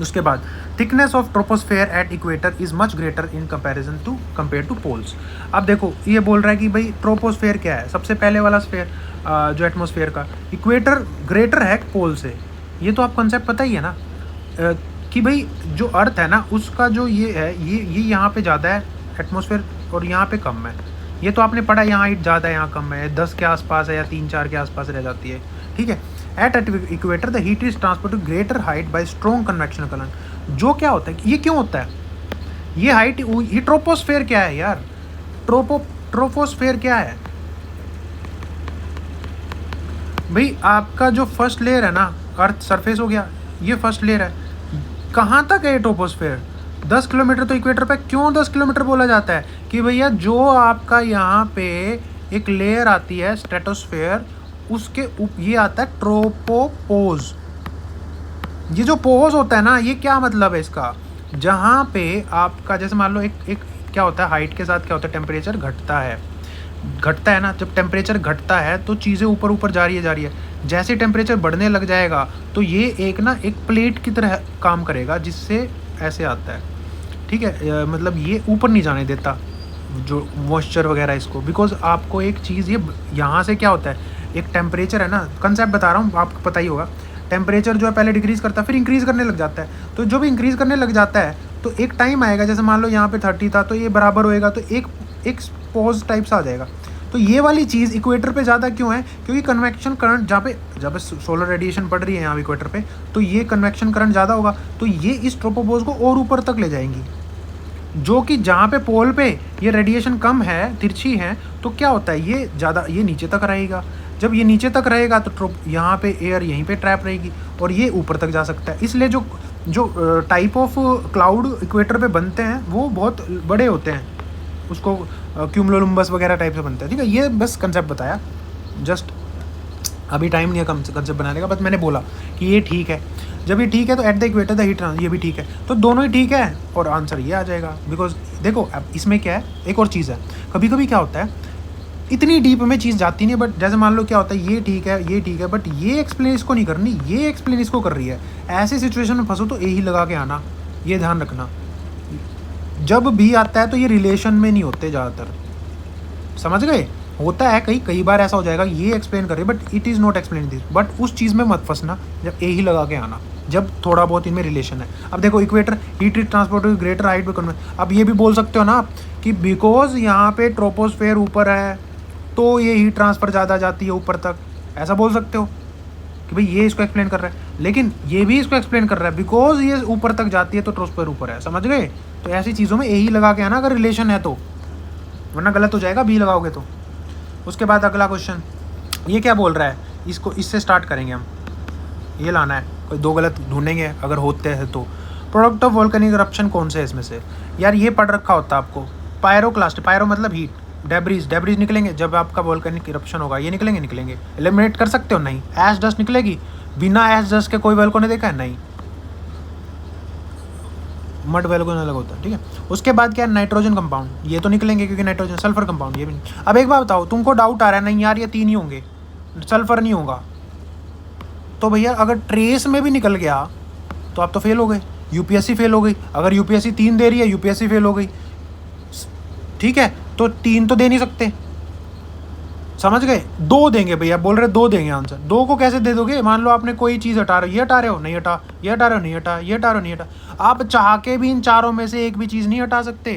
A: उसके बाद thickness of troposphere at equator is much greater in comparison to compare to poles. अब देखो ये बोल रहा है कि भाई ट्रोपोस्फेयर क्या है, सबसे पहले वाला स्फेयर जो एटमॉस्फेयर का, इक्वेटर ग्रेटर है पोल से। ये तो आप कंसेप्ट पता ही है ना, कि भाई जो अर्थ है ना उसका जो ये है, ये यहाँ पे ज़्यादा है एटमॉस्फेयर और यहाँ पे कम है। ये तो आपने पढ़ा, यहाँ हाइट ज़्यादा है यहाँ कम है, 10 के आसपास है या 3-4 के आसपास रह जाती है, ठीक है। At equator the heat is transport to greater height by strong convection current. जो क्या होता है, ये क्यों होता है, ये हाइट, ये ट्रोपोस्फेयर क्या है यार, ट्रोपोस्फेयर क्या है भाई? आपका जो फर्स्ट लेयर है ना, अर्थ सरफेस हो गया, ये फर्स्ट लेयर है, कहाँ तक है ट्रोपोस्फेयर? 10 किलोमीटर। तो इक्वेटर पे क्यों 10 किलोमीटर बोला जाता है? कि भैया जो आपका यहाँ पे एक लेयर आती है स्ट्रेटोस्फेयर, उसके ये आता है ट्रोपोपोज। ये जो पोज होता है ना, ये क्या मतलब है इसका? जहाँ पे आपका जैसे मान लो एक क्या होता है, हाइट के साथ क्या होता है, टेम्परेचर घटता है ना। जब टेम्परेचर घटता है तो चीज़ें ऊपर ऊपर जा रही है। जैसे टेम्परेचर बढ़ने लग जाएगा तो ये एक प्लेट की तरह काम करेगा, जिससे ऐसे आता है, ठीक है। मतलब ये ऊपर नहीं जाने देता जो मॉइस्चर वगैरह इसको, बिकॉज आपको एक चीज़, ये यहाँ से क्या होता है, एक टेम्परेचर है ना, कंसेप्ट बता रहा हूँ, आपको पता ही होगा। टेम्परेचर जो है पहले डिक्रीज़ करता है, फिर इंक्रीज़ करने लग जाता है। तो जो भी इंक्रीज़ करने लग जाता है तो एक टाइम आएगा, जैसे मान लो यहाँ पे 30 था तो ये बराबर होएगा, तो एक पॉज टाइप सा आ जाएगा। तो ये वाली चीज़ इक्वेटर पे ज़्यादा क्यों है? क्योंकि कन्वेक्शन करंट जहाँ पे सोलर रेडिएशन पड़ रही है यहाँ इक्वेटर पे, तो ये कन्वेक्शन करंट ज़्यादा होगा, तो ये इस ट्रोपोपोज को और ऊपर तक ले जाएंगी। जो कि जहाँ पे पोल पे ये रेडिएशन कम है, तिरछी है, तो क्या होता है, ये ज़्यादा, ये नीचे तक रहेगा। जब ये नीचे तक रहेगा तो यहाँ पे एयर यहीं पे ट्रैप रहेगी और ये ऊपर तक जा सकता है। इसलिए जो टाइप ऑफ क्लाउड इक्वेटर पे बनते हैं वो बहुत बड़े होते हैं, उसको क्यूमुलोनिम्बस वगैरह टाइप से बनता है, ठीक है। ये बस कंसेप्ट बताया, जस्ट अभी टाइम नहीं है कंसेप्ट बनाने का, बस मैंने बोला कि ये ठीक है। जब ये ठीक है तो at the equator the heat, ये भी ठीक है, तो दोनों ही ठीक है और आंसर ये आ जाएगा। बिकॉज देखो अब इसमें क्या है, एक और चीज़ है, कभी कभी क्या होता है, इतनी डीप में चीज़ जाती नहीं, बट जैसे मान लो क्या होता है, ये ठीक है, बट ये एक्सप्लेन इसको नहीं करनी, ये एक्सप्लेन इसको कर रही है। ऐसी सिचुएशन में फंसो तो यही लगा के आना, ये ध्यान रखना। जब भी आता है तो ये रिलेशन में नहीं होते ज़्यादातर, समझ गए? होता है कई बार ऐसा हो जाएगा, ये एक्सप्लेन कर रही है but it is not explain this, but उस चीज़ में मत फंसना जब ए ही लगा के आना, जब थोड़ा बहुत इनमें रिलेशन है। अब देखो equator heat transport greater height पे कन्वर्ट, अब ये भी बोल सकते हो ना आप कि बिकॉज यहाँ पे ट्रोपोस्फेयर ऊपर है तो ये हीट ट्रांसफ़र ज़्यादा जाती है ऊपर तक, ऐसा बोल सकते हो कि भाई ये इसको एक्सप्लेन कर रहा है, लेकिन ये भी इसको एक्सप्लेन कर रहा है बिकॉज ये ऊपर तक जाती है तो ट्रोपोस्फेयर ऊपर है, समझ गए? तो ऐसी चीज़ों में ए ही लगा के आना अगर रिलेशन है तो, वरना गलत हो जाएगा बी लगाओगे तो। उसके बाद अगला क्वेश्चन, ये क्या बोल रहा है, इसको इससे स्टार्ट करेंगे हम, ये लाना है, कोई दो गलत ढूंढेंगे अगर होते हैं तो। प्रोडक्ट ऑफ वोल्केनिक इरप्शन कौन से है इसमें से? यार ये पढ़ रखा होता है आपको, पायरोक्लास्ट, पायरो मतलब हीट, डेब्रीज निकलेंगे जब आपका वोल्केनिक इरप्शन होगा, ये निकलेंगे। एलिमिनेट कर सकते हो? नहीं। ऐश डस्ट निकलेगी? बिना ऐश डस्ट के कोई वोल्केनो देखा है? नहीं। मड वोल्केनो अलग होता है, ठीक है। उसके बाद क्या है, नाइट्रोजन कंपाउंड, ये तो निकलेंगे क्योंकि नाइट्रोजन, सल्फर कंपाउंड ये भी नहीं। अब एक बात बताओ, तुमको डाउट आ रहा है नहीं यार ये 3 ही होंगे, सल्फर नहीं होगा, तो भैया अगर ट्रेस में भी निकल गया तो आप तो फेल हो गए, यूपीएससी फेल हो गई। अगर यूपीएससी 3 दे रही है, यूपीएससी फेल हो गई, ठीक है। तो 3 तो दे नहीं सकते, समझ गए? 2 देंगे भैया, बोल रहे 2 देंगे आंसर। 2 को कैसे दे दोगे? मान लो आपने कोई चीज़ हटा रहे हो, ये हटा रहे हो नहीं हटा, ये हटा रहे हो नहीं हटा, ये हटा रहे हो नहीं हटा, आप चाह के भी इन चारों में से एक भी चीज़ नहीं हटा सकते,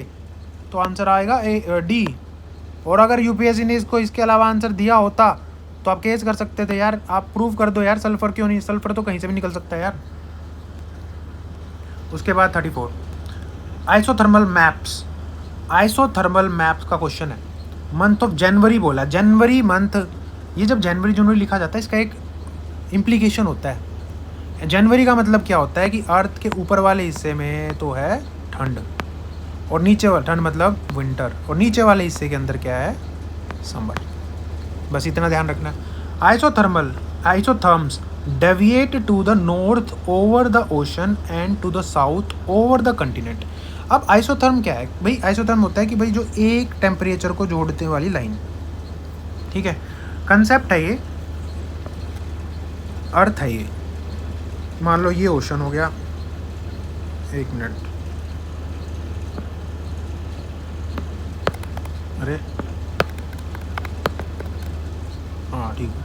A: तो आंसर आएगा डी। और अगर यूपीएससी ने इसको इसके अलावा आंसर दिया होता तो आप केस कर सकते थे यार, आप प्रूव कर दो यार, सल्फर क्यों नहीं, सल्फर तो कहीं से भी निकल सकता है यार। उसके बाद 34 आइसोथर्मल मैप्स। आइसोथर्मल मैप्स का क्वेश्चन है, मंथ ऑफ जनवरी बोला, जनवरी मंथ। ये जब जनवरी जनवरी लिखा जाता है इसका एक इम्प्लीकेशन होता है। जनवरी का मतलब क्या होता है कि अर्थ के ऊपर वाले हिस्से में तो है ठंड, और नीचे वाला ठंड मतलब विंटर, और नीचे वाले हिस्से के अंदर क्या है, समर। बस इतना ध्यान रखना। Isotherms deviate to the north over the ocean and to the south over the continent. अब आइसोथर्म क्या है भाई? आइसोथर्म होता है कि भाई जो एक टेम्परेचर को जोड़ने वाली लाइन, ठीक है, कंसेप्ट है ये, अर्थ है ये। मान लो ये ओशन हो गया, 1 मिनट, अरे हाँ ठीक है।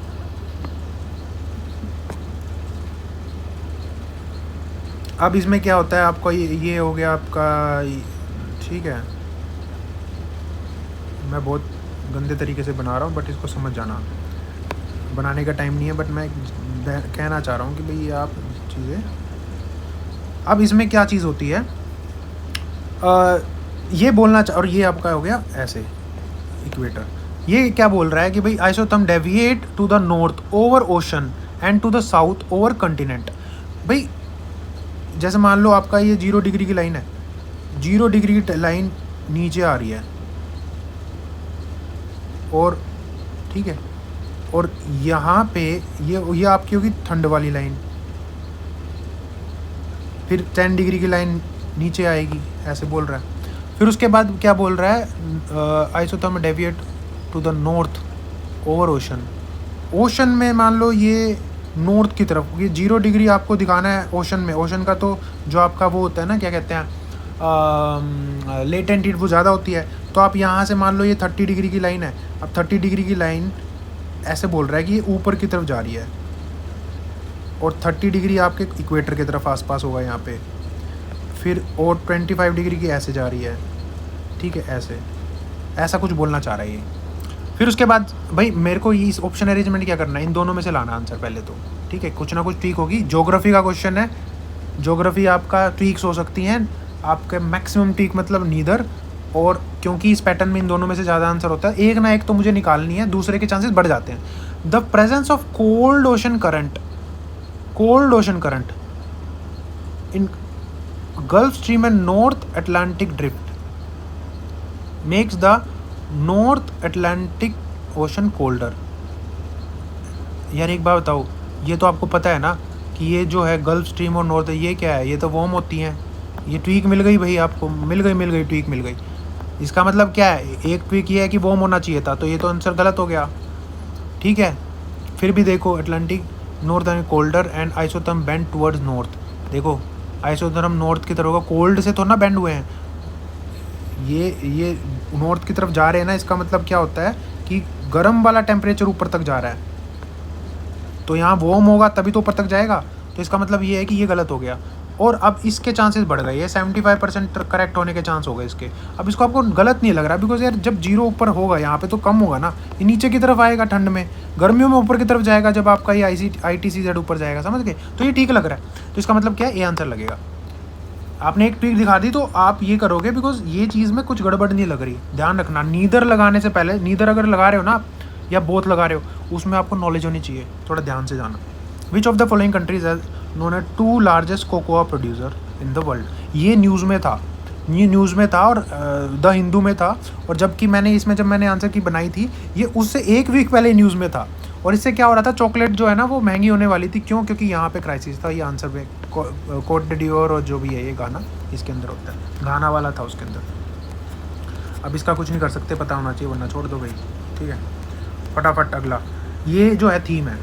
A: अब इसमें क्या होता है, आपका ये हो गया आपका, ठीक है, मैं बहुत गंदे तरीके से बना रहा हूँ बट इसको समझ जाना, बनाने का टाइम नहीं है, बट मैं कहना चाह रहा हूँ कि भाई आप चीज़ें, अब इसमें क्या चीज़ होती है, ये बोलना और ये आपका हो गया ऐसे इक्वेटर। ये क्या बोल रहा है कि भाई isotherm deviate to the north over ocean and to the south over continent. भाई जैसे मान लो आपका ये 0 डिग्री की लाइन है, 0 डिग्री की लाइन नीचे आ रही है, और ठीक है, और यहाँ पे ये आपकी होगी ठंड वाली लाइन, फिर 10 डिग्री की लाइन नीचे आएगी, ऐसे बोल रहा है। फिर उसके बाद क्या बोल रहा है, isotherm deviate to the north over ocean. Ocean में मान लो ये नॉर्थ की तरफ, ये 0 डिग्री आपको दिखाना है ओशन में। ओशन का तो जो आपका वो होता है ना, क्या कहते हैं, लेटेंट हीट वो ज़्यादा होती है, तो आप यहाँ से मान लो ये 30 डिग्री की लाइन है, अब 30 डिग्री की लाइन ऐसे बोल रहा है कि ये ऊपर की तरफ जा रही है, और 30 डिग्री आपके इक्वेटर की तरफ आसपास होगा यहाँ पे, फिर और 25 डिग्री की ऐसे जा रही है, ठीक है, ऐसा कुछ बोलना चाह रहा है ये। फिर उसके बाद भाई मेरे को ये इस ऑप्शन अरेंजमेंट क्या करना है, इन दोनों में से लाना आंसर पहले तो, ठीक है, कुछ ना कुछ ट्वीक होगी। ज्योग्राफी का क्वेश्चन है, ज्योग्राफी आपका ट्वीक्स हो सकती हैं, आपके मैक्सिमम ट्वीक मतलब नीदर, और क्योंकि इस पैटर्न में इन दोनों में से ज़्यादा आंसर होता है, एक ना एक तो मुझे निकालनी है, दूसरे के चांसेस बढ़ जाते हैं। The presence of cold ocean current in gulf stream and north Atlantic drift makes the north Atlantic ocean colder. यार एक बात बताओ, ये तो आपको पता है ना कि ये जो है गल्फ स्ट्रीम और नॉर्थ, ये क्या है, ये तो वार्म होती हैं। ये ट्वीक मिल गई भाई आपको, मिल गई ट्वीक मिल गई। इसका मतलब क्या है, एक ट्वीक ये है कि वार्म होना चाहिए था, तो ये तो आंसर गलत हो गया, ठीक है। फिर भी देखो, Atlantic north and colder and isotherm bend towards north. देखो आइसोथर्म नॉर्थ की तरफ होगा, कोल्ड से तो ना बेंड हुए हैं, ये नॉर्थ की तरफ जा रहे हैं ना, इसका मतलब क्या होता है कि गर्म वाला टेम्परेचर ऊपर तक जा रहा है, तो यहाँ वार्म होगा तभी तो ऊपर तक जाएगा, तो इसका मतलब ये है कि ये गलत हो गया। और अब इसके चांसेस बढ़ गए, ये 75% करेक्ट होने के चांस हो गए इसके। अब इसको आपको गलत नहीं लग रहा, बिकॉज यार जब 0 ऊपर होगा यहाँ पे तो कम होगा ना, ये नीचे की तरफ आएगा ठंड में, गर्मियों में ऊपर की तरफ जाएगा जब आपका ये ITCZ ऊपर जाएगा, समझ गए, तो ये ठीक लग रहा है। तो इसका मतलब क्या है, ये आंसर लगेगा। आपने एक ट्रिक दिखा दी तो आप ये करोगे, बिकॉज ये चीज़ में कुछ गड़बड़ नहीं लग रही। ध्यान रखना, नीदर लगाने से पहले, नीदर अगर लगा रहे हो ना आप, या बोथ लगा रहे हो, उसमें आपको नॉलेज होनी चाहिए, थोड़ा ध्यान से जाना। Which of the following countries has known as 2 largest cocoa producer in the world. ये न्यूज़ में था, और द हिंदू में था, और जबकि मैंने इसमें जब मैंने आंसर की बनाई थी, ये उससे 1 वीक पहले न्यूज़ में था। और इससे क्या हो रहा था, चॉकलेट जो है ना वो महंगी होने वाली थी। क्यों? क्योंकि यहाँ पे क्राइसिस था। ये आंसर में कोट डियोर और जो भी है ये गाना इसके अंदर होता है, गाना वाला था उसके अंदर। अब इसका कुछ नहीं कर सकते, पता होना चाहिए, वरना छोड़ दो भाई, ठीक है। फटाफट अगला, ये जो है थीम है,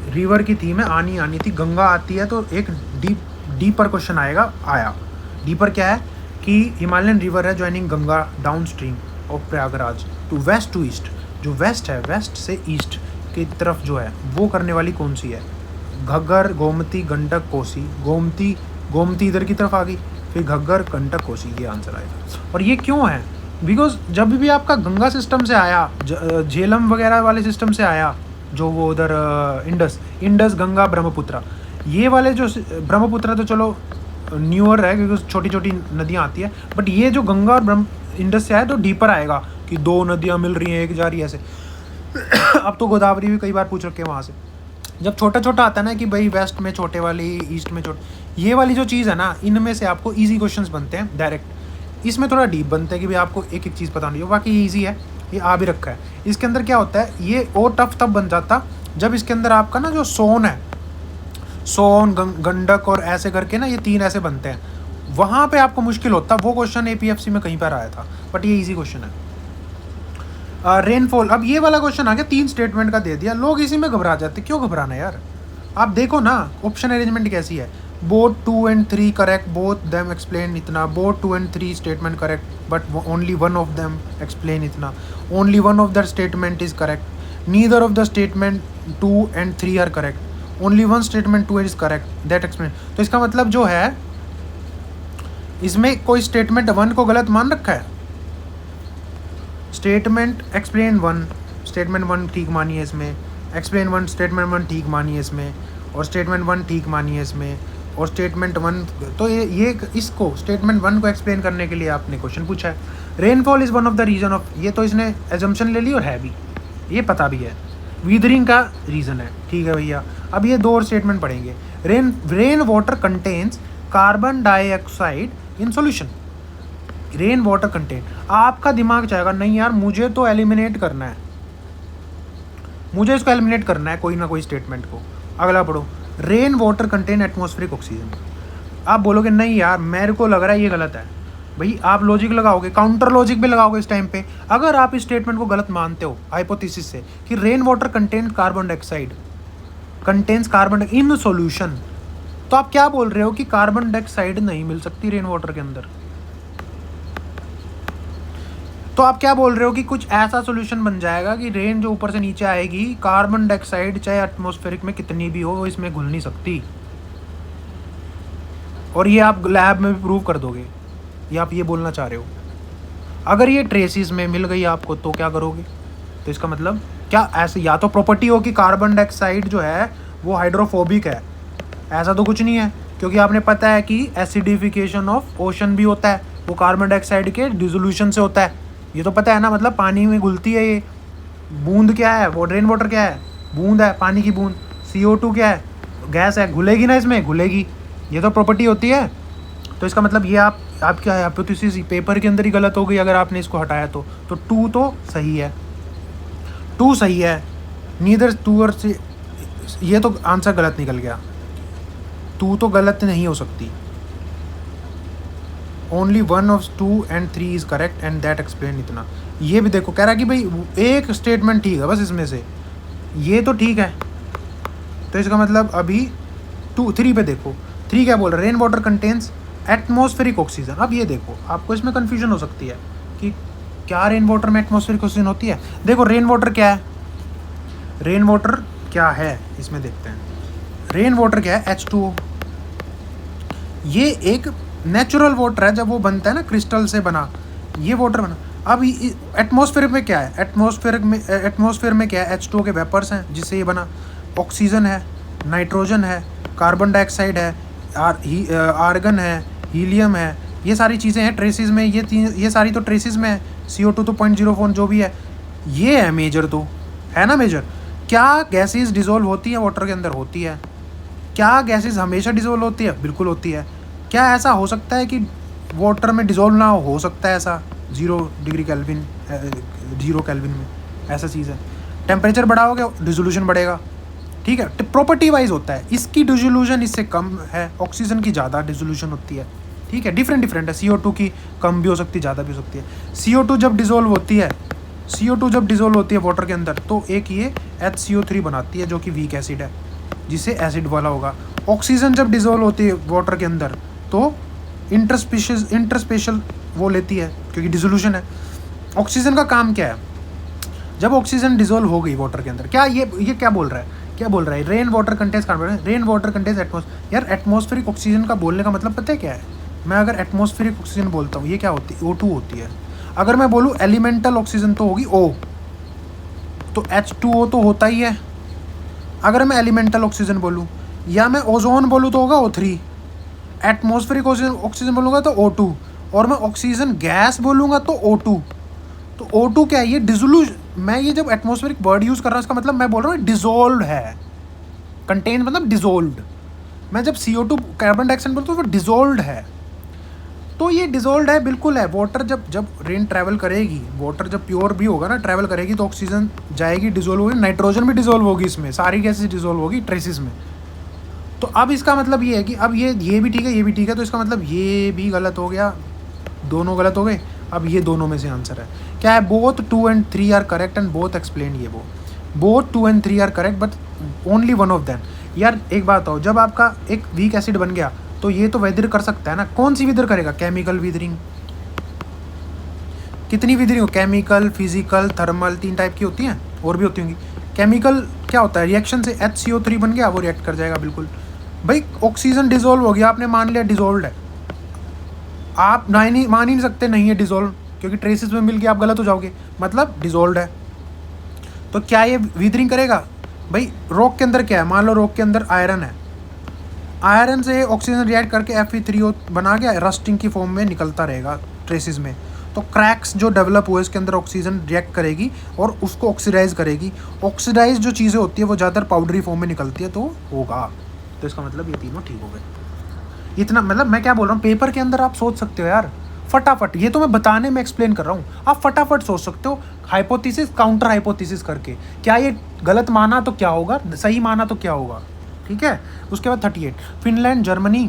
A: रिवर की थीम है, आनी थी, गंगा आती है तो एक डीपर क्वेश्चन आया। डीपर क्या है कि हिमालयन रिवर है joining Ganga downstream of Prayagraj to west to east, जो वेस्ट है, वेस्ट से ईस्ट की तरफ जो है वो करने वाली कौन सी है? घग्गर, गोमती, गंडक, कोसी। गोमती इधर की तरफ आ गई, फिर घग्गर, गंडक, कोसी, ये आंसर आएगा। और ये क्यों है? बिकॉज जब भी आपका गंगा सिस्टम से आया, झेलम वगैरह वाले सिस्टम से आया, जो वो उधर इंडस, गंगा, ब्रह्मपुत्र, ये वाले जो ब्रह्मपुत्र तो चलो न्यूअर है क्योंकि छोटी छोटी नदियाँ आती है, बट ये जो गंगा और इंडस से आया तो डीपर आएगा कि 2 नदियाँ मिल रही हैं, एक जा रही है ऐसे। अब तो गोदावरी भी कई बार पूछ रखे हैं वहाँ से। जब छोटा छोटा आता है ना कि भाई वेस्ट में छोटे वाली, ईस्ट में छोटे, ये वाली जो चीज़ है ना, इनमें से आपको ईजी क्वेश्चंस बनते हैं डायरेक्ट। इसमें थोड़ा डीप बनता है कि भाई आपको एक एक चीज़ पता नहीं हो, बाकी ईजी है, ये आ भी रखा है। इसके अंदर क्या होता है, ये और टफ तब बन जाता जब इसके अंदर आपका ना जो सोन है, सोन, गंडक और ऐसे करके ना ये 3 ऐसे बनते हैं, वहाँ पे आपको मुश्किल होता। वो क्वेश्चन APFC में कहीं पर आया था, बट ये इजी क्वेश्चन है। रेनफॉल, अब ये वाला क्वेश्चन आ गया, 3 स्टेटमेंट का दे दिया, लोग इसी में घबरा जाते। क्यों घबराना यार, आप देखो ना ऑप्शन अरेंजमेंट कैसी है। Both 2 and 3 correct, both them explain इतना, both 2 and 3 statement correct, but only one of them explain इतना, only one of the statement is correct, neither of the statement 2 and 3 are correct, only one statement 2 is correct, that explain. तो इसका मतलब जो है, इसमें कोई statement 1 को गलत मान रखा है। स्टेटमेंट एक्सप्लेन 1, स्टेटमेंट 1 ठीक मानिए इसमें, एक्सप्लेन 1 स्टेटमेंट 1 ठीक मानिए इसमें, और स्टेटमेंट 1 ठीक मानिए इसमें, और स्टेटमेंट 1, तो ये इसको स्टेटमेंट 1 को एक्सप्लेन करने के लिए आपने क्वेश्चन पूछा है। Rainfall is one of the reason of, ये तो इसने एजम्पशन ले ली और है भी, ये पता भी है। वीदरिंग का रीज़न है, ठीक है भैया। अब ये 2 और स्टेटमेंट पढ़ेंगे। Rain water contains carbon dioxide in solution. Rain water contain, आपका दिमाग चाहेगा नहीं यार मुझे तो एलिमिनेट करना है, मुझे इसको एलिमिनेट करना है कोई ना कोई स्टेटमेंट को। अगला पढ़ो, rain water contain atmospheric oxygen. आप बोलोगे नहीं यार मेरे को लग रहा है ये गलत है। भाई आप लॉजिक लगाओगे, काउंटर लॉजिक भी लगाओगे इस टाइम पे। अगर आप इस स्टेटमेंट को गलत मानते हो हाइपोथेसिस से कि rain water contain carbon dioxide, contains carbon in solution, तो आप क्या बोल रहे हो कि कार्बन डाइऑक्साइड नहीं मिल सकती रेन वाटर के अंदर। तो आप क्या बोल रहे हो कि कुछ ऐसा सॉल्यूशन बन जाएगा कि रेन जो ऊपर से नीचे आएगी, कार्बन डाइऑक्साइड चाहे एटमॉस्फेरिक में कितनी भी हो वो इसमें घुल नहीं सकती, और ये आप लैब में भी प्रूव कर दोगे, ये आप ये बोलना चाह रहे हो। अगर ये ट्रेसिस में मिल गई आपको तो क्या करोगे? तो इसका मतलब क्या ऐसे या तो प्रॉपर्टी हो कि कार्बन डाइऑक्साइड जो है वो हाइड्रोफोबिक है, ऐसा तो कुछ नहीं है, क्योंकि आपने पता है कि एसिडिफिकेशन ऑफ ओशन भी होता है, वो कार्बन डाइऑक्साइड के डिसोल्यूशन से होता है, ये तो पता है ना। मतलब पानी में घुलती है ये बूंद, क्या है वो, रेन वाटर क्या है, बूंद है, पानी की बूंद। CO2 क्या है, गैस है, घुलेगी ना इसमें, घुलेगी, ये तो प्रॉपर्टी होती है। तो इसका मतलब ये आप क्या है, हाइपोथेसिस पेपर के अंदर ही गलत हो गई अगर आपने इसको हटाया तो 2 तो सही है, 2 सही है, नीदर 2 और से, ये तो आंसर गलत निकल गया, 2 तो गलत नहीं हो सकती। Only 1 of 2 and 3 is correct and that explain इतना। ये भी देखो कह रहा है कि भाई एक स्टेटमेंट ठीक है बस इसमें से, ये तो ठीक है। तो इसका मतलब अभी 3 पे देखो, 3 क्या बोल रहा है, rain water contains atmospheric oxygen. अब ये देखो आपको इसमें कन्फ्यूजन हो सकती है कि क्या रेन वाटर में एटमॉस्फेरिक ऑक्सीजन होती है। देखो रेन वाटर क्या है, रेन वाटर क्या है इसमें देखते हैं। रेन वाटर क्या है, H2O, ये एक नेचुरल वाटर है, जब वो बनता है ना क्रिस्टल से बना, ये वाटर बना। अब एटमॉस्फेयर में क्या है, एटमॉस्फेयर में क्या है, H2O के वेपर्स हैं जिससे ये बना, ऑक्सीजन है, नाइट्रोजन है, कार्बन डाइऑक्साइड है, आर्गन है, हीलियम है, ये सारी चीज़ें हैं ट्रेसिस में, ये सारी तो ट्रेसिस में है। CO2 तो 0.04 जो भी है, ये है मेजर, तो है ना मेजर। क्या गैसेस डिजोल्व होती है वाटर के अंदर, होती है। क्या गैसेस हमेशा डिजोल्व होती है, बिल्कुल होती है। क्या ऐसा हो सकता है कि वाटर में डिजोल्व ना हो सकता है ऐसा 0 डिग्री केल्विन, 0 केल्विन में ऐसा चीज़ है। टेम्परेचर बढ़ाओगे डिसोल्यूशन बढ़ेगा, ठीक है, प्रॉपर्टी वाइज होता है। इसकी डिसोल्यूशन इससे कम है, ऑक्सीजन की ज़्यादा डिसोल्यूशन होती है, ठीक है, डिफरेंट है। CO2 की कम भी हो सकती है, ज़्यादा भी हो सकती है। CO2 जब डिजोल्व होती है, CO2 जब डिजोल्व होती है वाटर के अंदर, तो एक ये HCO3 बनाती है जो कि वीक एसिड है, जिससे एसिड वाला होगा। ऑक्सीजन जब डिजोल्व होती है वाटर के अंदर तो इंटरस्पेशल वो लेती है क्योंकि डिसोल्यूशन है। ऑक्सीजन का काम क्या है, जब ऑक्सीजन डिजोल्व हो गई वाटर के अंदर, क्या ये क्या बोल रहा है, क्या बोल रहा है, rain water contains carbon, rain water contains atmosphere. यार एटमॉस्फेरिक ऑक्सीजन का बोलने का मतलब पता है क्या है, मैं अगर एटमॉस्फेरिक ऑक्सीजन बोलता हूँ ये क्या होती है, O2 होती है। अगर मैं बोलूँ एलिमेंटल ऑक्सीजन तो होगी O, तो H2O तो होता ही है अगर मैं एलिमेंटल ऑक्सीजन बोलूँ, या मैं ओजोन बोलूँ तो होगा O3, एटमॉस्फेरिक ऑक्सीजन बोलूँगा तो O2, और मैं ऑक्सीजन गैस बोलूँगा तो O2। तो O2 क्या है, ये डिजोल्व, मैं ये जब एटमॉस्फेरिक वर्ड यूज़ कर रहा हूँ इसका मतलब मैं बोल रहा हूँ डिजोल्व है, कंटेन मतलब डिजोल्व। मैं जब CO2 कार्बन डाइऑक्साइड बोलता हूँ वो डिजोल्व है, तो ये डिजोल्व है बिल्कुल है। वाटर जब रेन ट्रैवल करेगी, वाटर जब प्योर भी होगा ना ट्रैवल करेगी तो ऑक्सीजन जाएगी, डिजोल्व होगी, नाइट्रोजन भी डिजोल्व होगी, इसमें सारी गैसेस डिजोल्व होगी ट्रेसिस में। तो अब इसका मतलब ये है कि अब ये भी ठीक है, ये भी ठीक है, तो इसका मतलब ये भी गलत हो गया, दोनों गलत हो गए। अब ये दोनों में से आंसर है क्या है, both 2 and 3 are correct and both explain. ये both 2 and 3 are correct but only one of them. यार एक बात हो, जब आपका एक वीक एसिड बन गया तो ये तो वेदर कर सकता है ना, कौन सी वेदर करेगा, केमिकल वेदरिंग। कितनी वेदरिंग हो, केमिकल, फिजिकल, थर्मल, 3 टाइप की होती हैं, और भी होती होंगी। केमिकल क्या होता है, रिएक्शन से HCO3 बन गया, वो रिएक्ट कर जाएगा बिल्कुल। भाई ऑक्सीजन डिजोल्व हो गया, आपने मान लिया डिजोल्व है, आप मान ही नहीं सकते नहीं है डिजोल्व, क्योंकि ट्रेसेस में मिल के आप गलत हो जाओगे, मतलब डिजोल्व है। तो क्या ये वीदरिंग करेगा, भाई रॉक के अंदर क्या है, मान लो रॉक के अंदर आयरन है, आयरन से ऑक्सीजन रिएक्ट करके Fe3O बना के रस्टिंग की फॉर्म में निकलता रहेगा ट्रेसेस में। तो क्रैक्स जो डेवलप हुए इसके अंदर ऑक्सीजन रिएक्ट करेगी और उसको ऑक्सीडाइज करेगी। ऑक्सीडाइज जो चीज़ें होती है वो ज़्यादातर पाउडरी फॉर्म में निकलती है, तो होगा। तो इसका मतलब ये तीनों ठीक हो गए। इतना मतलब मैं क्या बोल रहा हूँ, पेपर के अंदर आप सोच सकते हो यार फटाफट, ये तो मैं बताने में एक्सप्लेन कर रहा हूँ, आप फटाफट सोच सकते हो हाइपोथेसिस काउंटर हाइपोथेसिस करके, क्या ये गलत माना तो क्या होगा, सही माना तो क्या होगा, ठीक है। उसके बाद 38 फिनलैंड, जर्मनी,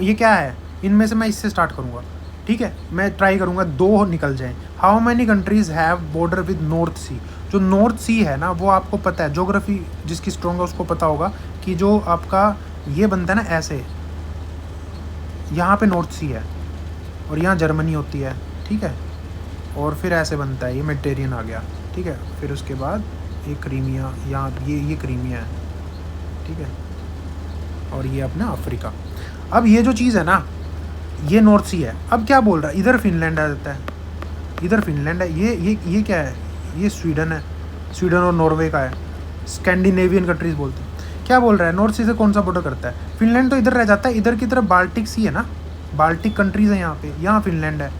A: ये क्या है, इनमें से मैं इससे स्टार्ट करूँगा, ठीक है। मैं ट्राई करूँगा 2 निकल जाएँ। How many countries have border with North Sea. जो नॉर्थ सी है ना वो आपको पता है, जोग्राफी जिसकी स्ट्रॉन्ग है उसको पता होगा कि जो आपका ये बनता है ना ऐसे, यहाँ पे नॉर्थ सी है और यहाँ जर्मनी होती है, ठीक है, और फिर ऐसे बनता है, ये मेडिटेरियन आ गया, ठीक है। फिर उसके बाद ये क्रीमिया, यहाँ ये क्रीमिया है, ठीक है, और ये अपना अफ्रीका। अब ये जो चीज़ है ना ये नॉर्थ सी है। अब क्या बोल रहा है, इधर फिनलैंड आ जाता है, इधर फिनलैंड है, ये क्या है, ये स्वीडन है, स्वीडन और नॉर्वे का है, स्कैंडिनेवियन कंट्रीज बोलते हैं। क्या बोल रहा है, नॉर्थ सी से कौन सा बॉर्डर करता है, फिनलैंड तो इधर रह जाता है, इधर की तरफ बाल्टिक सी है ना, बाल्टिक कंट्रीज़ है यहाँ पे, यहाँ फिनलैंड है,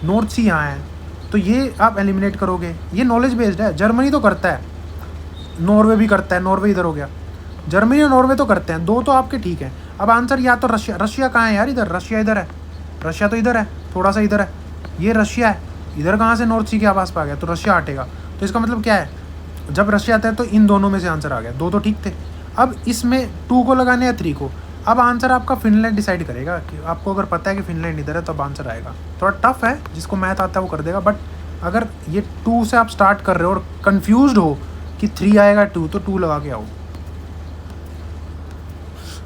A: नॉर्थ सी यहाँ है, तो ये आप एलिमिनेट करोगे, ये नॉलेज बेस्ड है। जर्मनी तो करता है, नॉर्वे भी करता है, नॉर्वे इधर हो गया, जर्मनी और नॉर्वे तो करते हैं, 2 तो आपके ठीक है। अब आंसर या तो रशिया, रशिया कहाँ है यार, इधर रशिया, इधर है, रशिया तो इधर है, थोड़ा सा इधर है, ये रशिया है, इधर कहाँ से नॉर्थ सी के आवास पे आ गया, तो रशिया हटेगा। तो इसका मतलब क्या है, जब रशिया आता है तो इन दोनों में से आंसर आ गया, 2 तो ठीक थे। अब इसमें 2 को लगाने या 3 को, अब आंसर आपका फिनलैंड डिसाइड करेगा कि आपको अगर पता है कि फिनलैंड इधर है तो अब आंसर आएगा। थोड़ा टफ है, जिसको मैथ आता है वो कर देगा, बट अगर ये 2 से आप स्टार्ट कर रहे हो और कन्फ्यूज हो कि 3 आएगा 2, तो 2 लगा के आओ।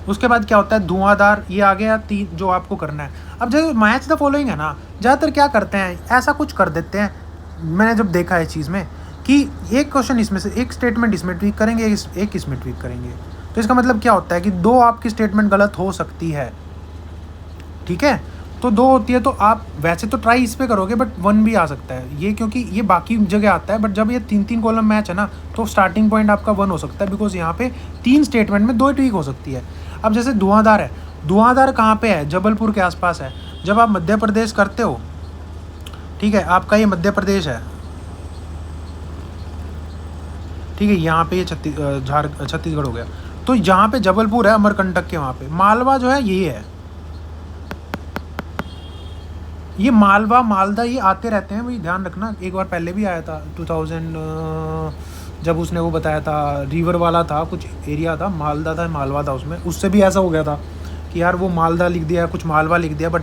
A: उसके बाद क्या होता है, धुआंधार, ये आ गया 3 जो आपको करना है। अब जैसे मैच द फॉलोइंग है ना, ज़्यादातर क्या करते हैं, ऐसा कुछ कर देते हैं, मैंने जब देखा है चीज़ में कि एक क्वेश्चन इसमें से, एक स्टेटमेंट इसमें ट्वीक करेंगे, एक इसमें ट्वीक करेंगे, तो इसका मतलब क्या होता है कि 2 आपकी स्टेटमेंट गलत हो सकती है, ठीक है। तो 2 होती है तो आप वैसे तो ट्राई इस पे करोगे, बट 1 भी आ सकता है ये, क्योंकि ये बाकी जगह आता है, बट जब ये 3-3 कॉलम मैच है ना तो स्टार्टिंग पॉइंट आपका 1 हो सकता है, बिकॉज यहाँ पे 3 स्टेटमेंट में 2 ट्वीक हो सकती है। अब जैसे धुआंधार है, धुआंधार कहाँ पे है, जबलपुर के आसपास है। जब आप मध्य प्रदेश करते हो, ठीक है, आपका ये मध्य प्रदेश है, ठीक है, यहाँ पे ये छत्तीसगढ़ हो गया, तो जहाँ पे जबलपुर है अमरकंटक के वहाँ पे, मालवा जो है ये है, ये मालवा मालदा ये आते रहते हैं, वही ध्यान रखना। एक बार पहले भी आया था 2000, जब उसने वो बताया था रिवर वाला था, कुछ एरिया था, मालदा था मालवा था, उसमें उससे भी ऐसा हो गया था कि यार वो मालदा लिख दिया, कुछ मालवा लिख दिया, बट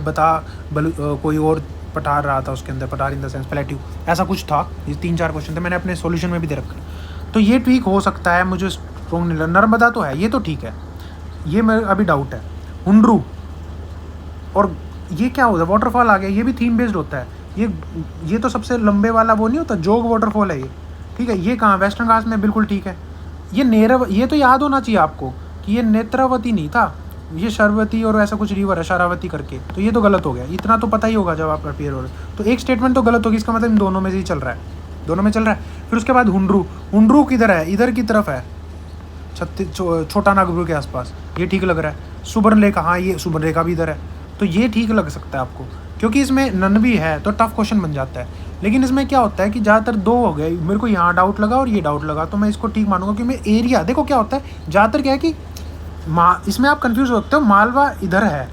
A: कोई और पठार रहा था उसके अंदर, पठार इन द सेंस प्लेट्यू, ऐसा कुछ था। ये 3-4 क्वेश्चन थे, मैंने अपने सॉल्यूशन में भी दे रखा। तो ये ठीक हो सकता है, मुझे स्ट्रॉन्ग नहीं लगा। नर्मदा तो है, ये तो ठीक है, ये मेरे अभी डाउट है। हुंड्रू और ये क्या होता है, वाटरफॉल आ गया, ये भी थीम बेस्ड होता है। ये तो सबसे लंबे वाला वो नहीं होता, जोग वाटरफॉल है ये, ठीक है। ये कहाँ, वेस्टर्न घाट्स में, बिल्कुल ठीक है। ये तो याद होना चाहिए आपको कि ये नेत्रावती नहीं था, ये शरवती और ऐसा कुछ रिवर है, शरावती करके, तो ये तो गलत हो गया। इतना तो पता ही होगा जब आप प्रिपेयर हो रहे, तो एक स्टेटमेंट तो गलत होगी, इसका मतलब इन दोनों में से ही चल रहा है, दोनों में चल रहा है। फिर उसके बाद हुंड्रू किधर है, इधर की तरफ है, छोटा नागपुर के आसपास, ये ठीक लग रहा है। सुबर्णरेखा, हाँ ये सुबर्णरेखा भी इधर है, तो ये ठीक लग सकता है आपको, क्योंकि इसमें नन भी है तो टफ क्वेश्चन बन जाता है। लेकिन इसमें क्या होता है कि ज़्यादातर दो हो गए, मेरे को यहाँ डाउट लगा और ये डाउट लगा, तो मैं इसको ठीक मानूंगा। कि मैं एरिया देखो क्या होता है, ज़्यादातर क्या है कि इसमें आप कंफ्यूज होते हो, मालवा इधर है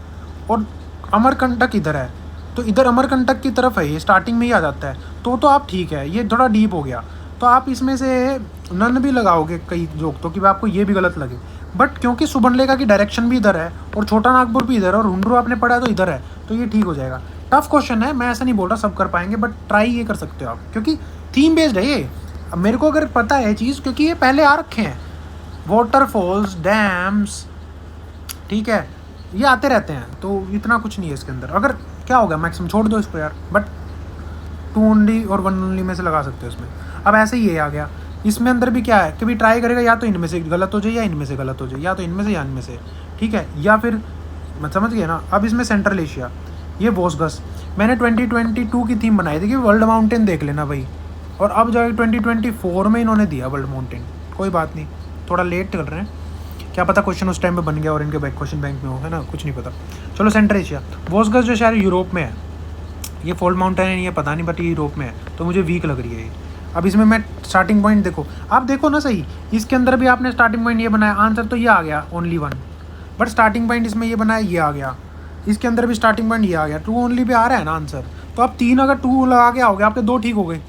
A: और अमरकंटक इधर है, तो इधर अमरकंटक की तरफ है, ये स्टार्टिंग में ही आ जाता है, तो आप ठीक है, ये थोड़ा डीप हो गया, तो आप इसमें से नन भी लगाओगे कई जोक, तो कि आपको ये भी गलत लगे। बट क्योंकि सुबर्णरेखा की डायरेक्शन भी इधर है और छोटा नागपुर भी इधर है और हुंड्रू आपने पढ़ा है तो इधर है, तो ये ठीक हो जाएगा। टफ क्वेश्चन है, मैं ऐसा नहीं बोल रहा सब कर पाएंगे, बट ट्राई ये कर सकते हो आप, क्योंकि थीम बेस्ड है ये। अब मेरे को अगर पता है चीज़, क्योंकि ये पहले आ रखे हैं, वाटरफॉल्स, डैम्स, ठीक है, ये आते रहते हैं, तो इतना कुछ नहीं है इसके अंदर। अगर क्या होगा मैक्सिमम छोड़ दो इसको यार, बट 2 ओनली और 1 ओनली में से लगा सकते हो इसमें। अब ऐसे ही ये आ गया, इसमें अंदर भी क्या है, कभी ट्राई करेगा या तो इनमें से गलत हो जाए या इनमें से गलत हो जाए, या तो इनमें से या इनमें से, ठीक है, या फिर मैं समझ गया ना। अब इसमें सेंट्रल एशिया, ये वोसगस, मैंने 2022 की थीम बनाई थी कि वर्ल्ड माउंटेन देख लेना भाई, और अब जाके 2024 में इन्होंने दिया वर्ल्ड माउंटेन। कोई बात नहीं, थोड़ा लेट कर रहे हैं, क्या पता क्वेश्चन उस टाइम पे बन गया और इनके क्वेश्चन बैंक में हो, है ना, कुछ नहीं पता। चलो सेंट्रल एशिया, वोसगस जो शायद यूरोप में है, ये फोल्ड माउंटेन है, ये पता नहीं, बट ये यूरोप में है, तो मुझे वीक लग रही है ये। अब इसमें मैं स्टार्टिंग पॉइंट देखो, आप देखो ना सही, इसके अंदर भी आपने स्टार्टिंग पॉइंट ये बनाया, आंसर तो ये आ गया ओनली 1, बट स्टार्टिंग पॉइंट इसमें ये बनाया, ये आ गया, इसके अंदर भी स्टार्टिंग पॉइंट ये आ गया, 2 ओनली पे आ रहा है ना आंसर, तो आप 3 अगर 2 लगा के आओगे, आपके 2 ठीक हो गए।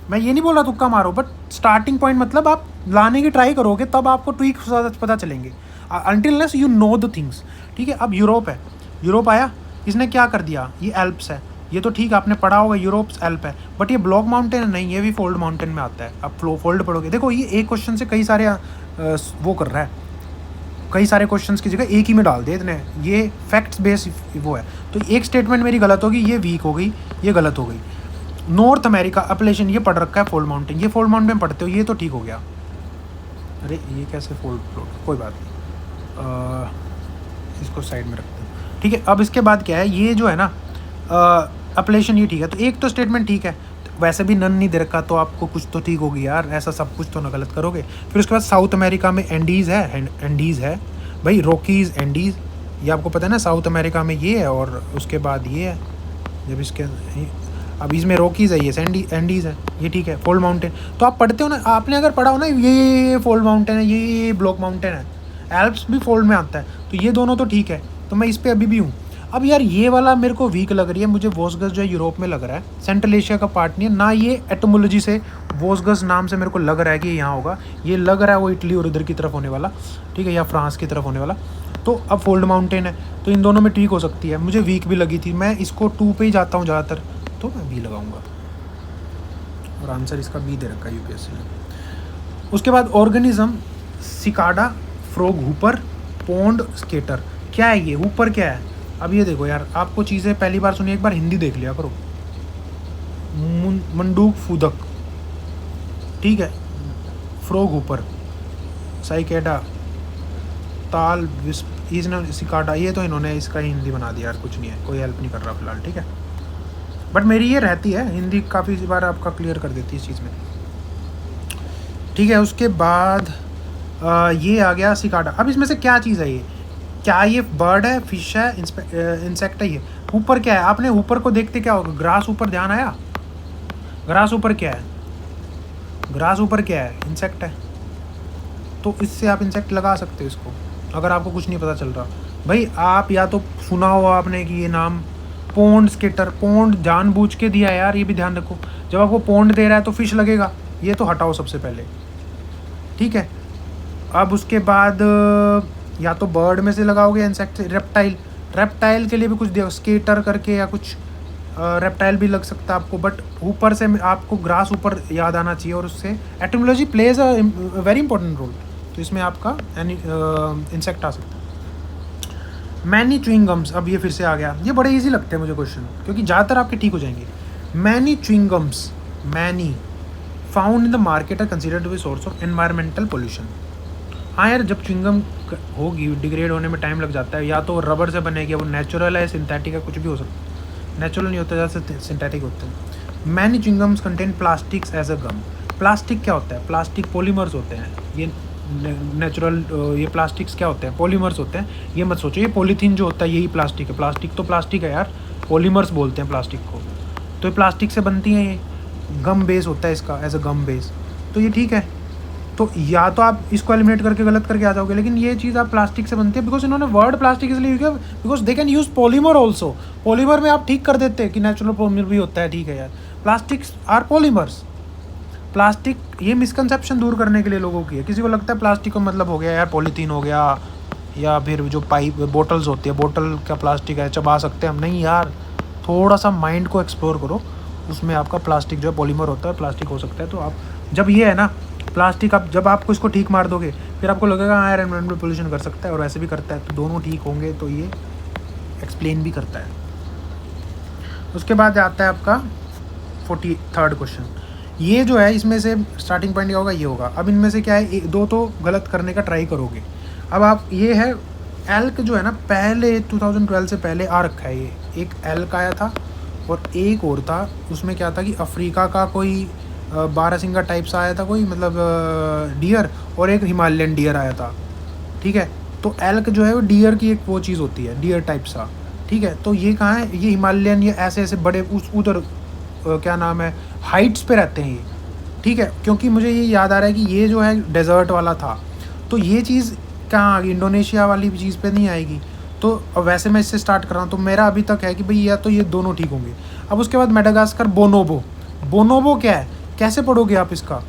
A: मैं ये नहीं बोल रहा तुक्का मारो, बट स्टार्टिंग पॉइंट मतलब आप लाने की ट्राई करोगे, तब आपको ट्वीक पता चलेंगे, until you know the things, ठीक है। अब यूरोप है, यूरोप आया, इसने क्या कर दिया, ये एल्प्स है, ये तो ठीक आपने पढ़ा होगा, यूरोप्स एल्प है, बट ये ब्लॉक माउंटेन नहीं, ये भी फोल्ड माउंटेन में आता है। अब फोल्ड पढ़ोगे, देखो ये एक क्वेश्चन से कई सारे वो कर रहा है, कई सारे क्वेश्चंस की जगह एक ही में डाल दिए इतने, ये फैक्ट्स बेस वो है, तो एक स्टेटमेंट मेरी गलत होगी, ये वीक हो गई, ये गलत हो गई। नॉर्थ अमेरिका अपलेशन, ये पढ़ रखा है फोल्ड माउंटेन, ये फोल्ड माउंटेन पढ़ते हो, ये तो ठीक हो गया। अरे ये कैसे फोल्ड, कोई बात नहीं, इसको साइड में रखते हैं, ठीक है। अब इसके बाद क्या है, ये जो है ना अपलेशन, ये ठीक है, तो एक तो स्टेटमेंट ठीक है, वैसे भी नन नहीं दे रखा, तो आपको कुछ तो ठीक होगी यार, ऐसा सब कुछ तो ना गलत करोगे। फिर उसके बाद साउथ अमेरिका में एंडीज़ है भाई, रॉकीज़, एंडीज़, ये आपको पता है ना, साउथ अमेरिका में ये है, और उसके बाद ये है, जब इसके अब इसमें रॉकीज़ है, ये एंडीज़ है, ये ठीक है। फोल्ड माउंटेन तो आप पढ़ते हो ना, आपने अगर पढ़ा हो ना, ये फोल्ड माउंटेन है, ये ब्लॉक माउंटेन है, एल्प्स भी फोल्ड में आता है, तो ये दोनों तो ठीक है, तो मैं इस पर अभी भी हूँ। अब यार ये वाला मेरे को वीक लग रही है, मुझे वोसगस जो है यूरोप में लग रहा है, सेंट्रल एशिया का पार्ट नहीं है ना, ये एटोमोलॉजी से वोसगस नाम से मेरे को लग रहा है कि यहाँ होगा, ये लग रहा है वो इटली और इधर की तरफ होने वाला, ठीक है, या फ्रांस की तरफ होने वाला। तो अब फोल्ड माउंटेन है, तो इन दोनों में ठीक हो सकती है, मुझे वीक भी लगी थी, मैं इसको 2 पे ही जाता हूँ ज़्यादातर, तो मैं बी लगाऊंगा, और आंसर इसका बी दे रखा है यूपीएससी ने। उसके बाद organism, cicada, frog, hopper, pond, skater, क्या है ये, हुपर क्या है। अब ये देखो यार, आपको चीज़ें पहली बार सुनी, एक बार हिंदी देख लिया करो। मंडूक फूदक, ठीक है, फ्रॉग, हुपर, साइकेडा, ताल, इसने सिकाडा, ये तो इन्होंने इसका ही हिंदी बना दिया यार, कुछ नहीं है, कोई हेल्प नहीं कर रहा फिलहाल, ठीक है, बट मेरी ये रहती है हिंदी काफ़ी बार आपका क्लियर कर देती है इस चीज़ में, ठीक है। उसके बाद ये आ गया सिकाडा। अब इसमें से क्या चीज़ है ये, क्या ये बर्ड है, फिश है, इंसेक्ट है, ये ऊपर क्या है, आपने ऊपर को देखते क्या होगा, ग्रास ऊपर ध्यान आया, ग्रास ऊपर क्या है, ग्रास ऊपर क्या है, इंसेक्ट है, तो इससे आप इंसेक्ट लगा सकते हो इसको, अगर आपको कुछ नहीं पता चल रहा भाई। आप या तो सुना हो आपने कि ये नाम पोंड, स्केटर, पोंड जानबूझ के दिया यार, ये भी ध्यान रखो, जब आपको पोंड दे रहा है तो फिश लगेगा, ये तो हटाओ सबसे पहले, ठीक है। अब उसके बाद या तो बर्ड में से लगाओगे, इंसेक्ट से, रेप्टाइल के लिए भी कुछ दिया, स्केटर करके, या कुछ रेप्टाइल भी लग सकता है आपको, बट ऊपर से आपको ग्रास ऊपर याद आना चाहिए, और उससे etymology plays a very important role, तो इसमें आपका इंसेक्ट आ सकता है। मैनी च्युइंग गम्स, अब ये फिर से आ गया, ये बड़े इजी लगते हैं मुझे क्वेश्चन, क्योंकि ज़्यादातर आपके ठीक हो जाएंगे। Many chewing gums, many found in the market are considered to be source of environmental pollution. हाँ यार, जब च्युइंगम होगी डिग्रेड होने में टाइम लग जाता है, या तो रबर से बनेगी, वो नेचुरल है, सिंथेटिक है, कुछ भी हो सकता है। नेचुरल नहीं होता, ज़्यादा सिंथेटिक होते हैं। Many chewing gums contain plastics as a gum. Plastic क्या होता है? प्लास्टिक पॉलीमर्स होते हैं। ये नेचुरल, ये प्लास्टिक्स क्या होते हैं? पॉलीमर्स होते हैं। ये मत सोचो ये पॉलीथीन जो होता है यही प्लास्टिक है। प्लास्टिक तो प्लास्टिक है यार, पॉलीमर्स बोलते हैं प्लास्टिक को। तो ये प्लास्टिक से बनती हैं, ये गम बेस होता है इसका, एज अ गम बेस। तो ये ठीक है, तो या तो आप इसको एलिमिनेट करके गलत करके आ जाओगे, लेकिन ये चीज़ आप प्लास्टिक से बनती है। बिकॉज इन्होंने वर्ड प्लास्टिक इसलिए यूज किया because they can use polymer also. Polymer में आप ठीक कर देते हैं कि नेचुरल पॉलीमर भी होता है, ठीक है यार, प्लास्टिक्स आर पॉलीमर्स। प्लास्टिक, ये मिसकंसेप्शन दूर करने के लिए लोगों की है। किसी को लगता है प्लास्टिक का मतलब हो गया यार पॉलीथीन हो गया, या फिर जो पाइप बोटल्स होती है, बोतल का प्लास्टिक है, चबा सकते हैं हम। नहीं यार, थोड़ा सा माइंड को एक्सप्लोर करो, उसमें आपका प्लास्टिक जो है पॉलीमर होता है, प्लास्टिक हो सकता है। तो आप जब ये है ना प्लास्टिक, आप जब आपको इसको ठीक मार दोगे फिर आपको लगेगा हाँ यार एनवायरमेंटल पोल्यूशन कर सकता है और वैसे भी करता है, तो दोनों ठीक होंगे, तो ये एक्सप्लेन भी करता है। उसके बाद आता है आपका 43rd क्वेश्चन। ये जो है इसमें से स्टार्टिंग पॉइंट क्या होगा, ये होगा। अब इनमें से क्या है, दो तो गलत करने का ट्राई करोगे। अब आप, ये है एल्क जो है ना, पहले 2012 से पहले आ रखा है। ये एक एल्क आया था और एक और था, उसमें क्या था कि अफ्रीका का कोई बारहसिंगा टाइप सा आया था कोई, मतलब डियर, और एक हिमालयन डियर आया था, ठीक है। तो एल्क जो है वो डियर की एक वो चीज़ होती है, डियर टाइप सा, ठीक है। तो ये कहाँ है, ये हिमालयन, ये ऐसे ऐसे बड़े उस उधर क्या नाम है, हाइट्स पे रहते हैं ये, ठीक है। क्योंकि मुझे ये याद आ रहा है कि ये जो है डेजर्ट वाला था, तो ये चीज़ कहाँ आ गई, इंडोनेशिया वाली चीज़ पे नहीं आएगी। तो वैसे मैं इससे स्टार्ट कर रहा हूँ, तो मेरा अभी तक है कि भाई या तो ये दोनों ठीक होंगे। अब उसके बाद मेडागास्कर बोनोबो। बोनोबो क्या है, कैसे पढ़ोगे आप इसका,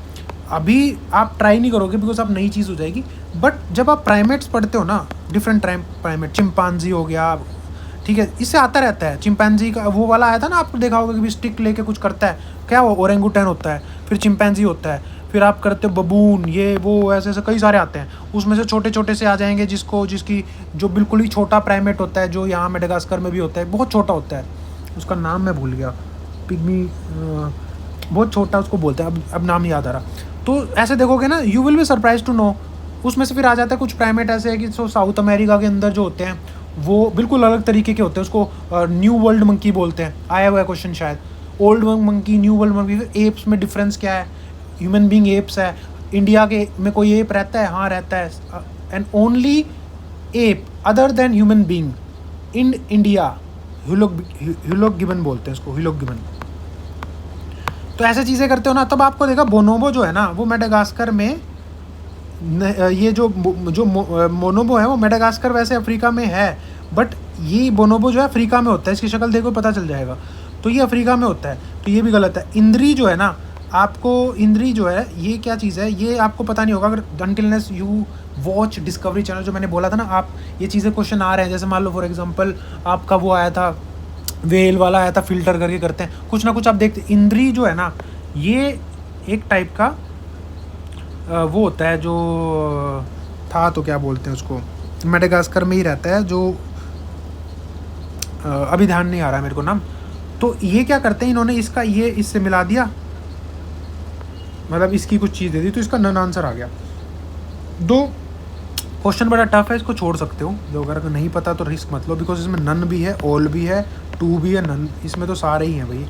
A: अभी आप ट्राई नहीं करोगे बिकॉज आप नई चीज़ हो जाएगी। बट जब आप प्राइमेट्स पढ़ते हो ना, डिफरेंट प्राइमेट, चिंपांजी हो गया, ठीक है, इससे आता रहता है। चिंपैंजी का वो वाला आया था ना, आपको देखा होगा कि भी स्टिक लेके कुछ करता है, क्या वो ओरेंगुटैन होता है, फिर चिंपैंजी होता है, फिर आप करते हो बबून, ये वो ऐसे ऐसे कई सारे आते हैं। उसमें से छोटे छोटे से आ जाएंगे, जिसकी जो बिल्कुल ही छोटा प्राइमेट होता है, जो यहाँ मेडागास्कर में भी होता है, बहुत छोटा होता है, उसका नाम मैं भूल गया, पिग्मी, बहुत छोटा उसको बोलते हैं, अब नाम याद आ रहा। तो ऐसे देखोगे ना, you will be surprise to know. उसमें से फिर आ जाता है कुछ प्राइमेट ऐसे है कि जो साउथ अमेरिका के अंदर जो होते हैं वो बिल्कुल अलग तरीके के होते हैं, उसको न्यू वर्ल्ड मंकी बोलते हैं। आया हुआ है क्वेश्चन शायद, old monkey, new world monkey. Apes में डिफरेंस क्या है, ह्यूमन बीइंग एप्स है, इंडिया के में कोई एप रहता है, हाँ रहता है, and only ape other than human being in India, hoolock gibbon बोलते हैं इसको, ह्यूलोक गिबन। तो ऐसे चीज़ें करते हो ना, तब आपको देखा बोनोबो जो है ना, वो मेडागास्कर में, ये जो मोनोबो है वो मेडागास्कर वैसे अफ्रीका में है, बट ये बोनोबो जो है अफ्रीका में होता है, इसकी शक्ल देखो पता चल जाएगा। तो ये अफ्रीका में होता है, तो ये भी गलत है। इंद्री जो है ना, आपको इंद्री जो है ये क्या चीज़ है, ये आपको पता नहीं होगा अगर अनटिलनेस यू वॉच डिस्कवरी चैनल, जो मैंने बोला था ना, आप ये चीज़ें क्वेश्चन आ रहे हैं, जैसे मान लो फॉर एग्जांपल आपका वो आया था, वेल वाला आया था, फिल्टर करके करते हैं कुछ ना कुछ, आप देखते। इंद्री जो है ना, ये एक टाइप का वो होता है, जो था तो क्या बोलते हैं उसको, मेडागास्कर में ही रहता है, जो अभी ध्यान नहीं आ रहा है मेरे को नाम। तो ये क्या करते हैं, इन्होंने इसका ये इससे मिला दिया, मतलब इसकी कुछ चीज़ दे दी, तो इसका नन आंसर आ गया। दो क्वेश्चन बड़ा टफ है, इसको छोड़ सकते हो, जो अगर नहीं पता तो रिस्क मत लो, बिकॉज इसमें नन भी है, ऑल भी है, टू भी है, नन, इसमें तो सारे ही हैं भाई,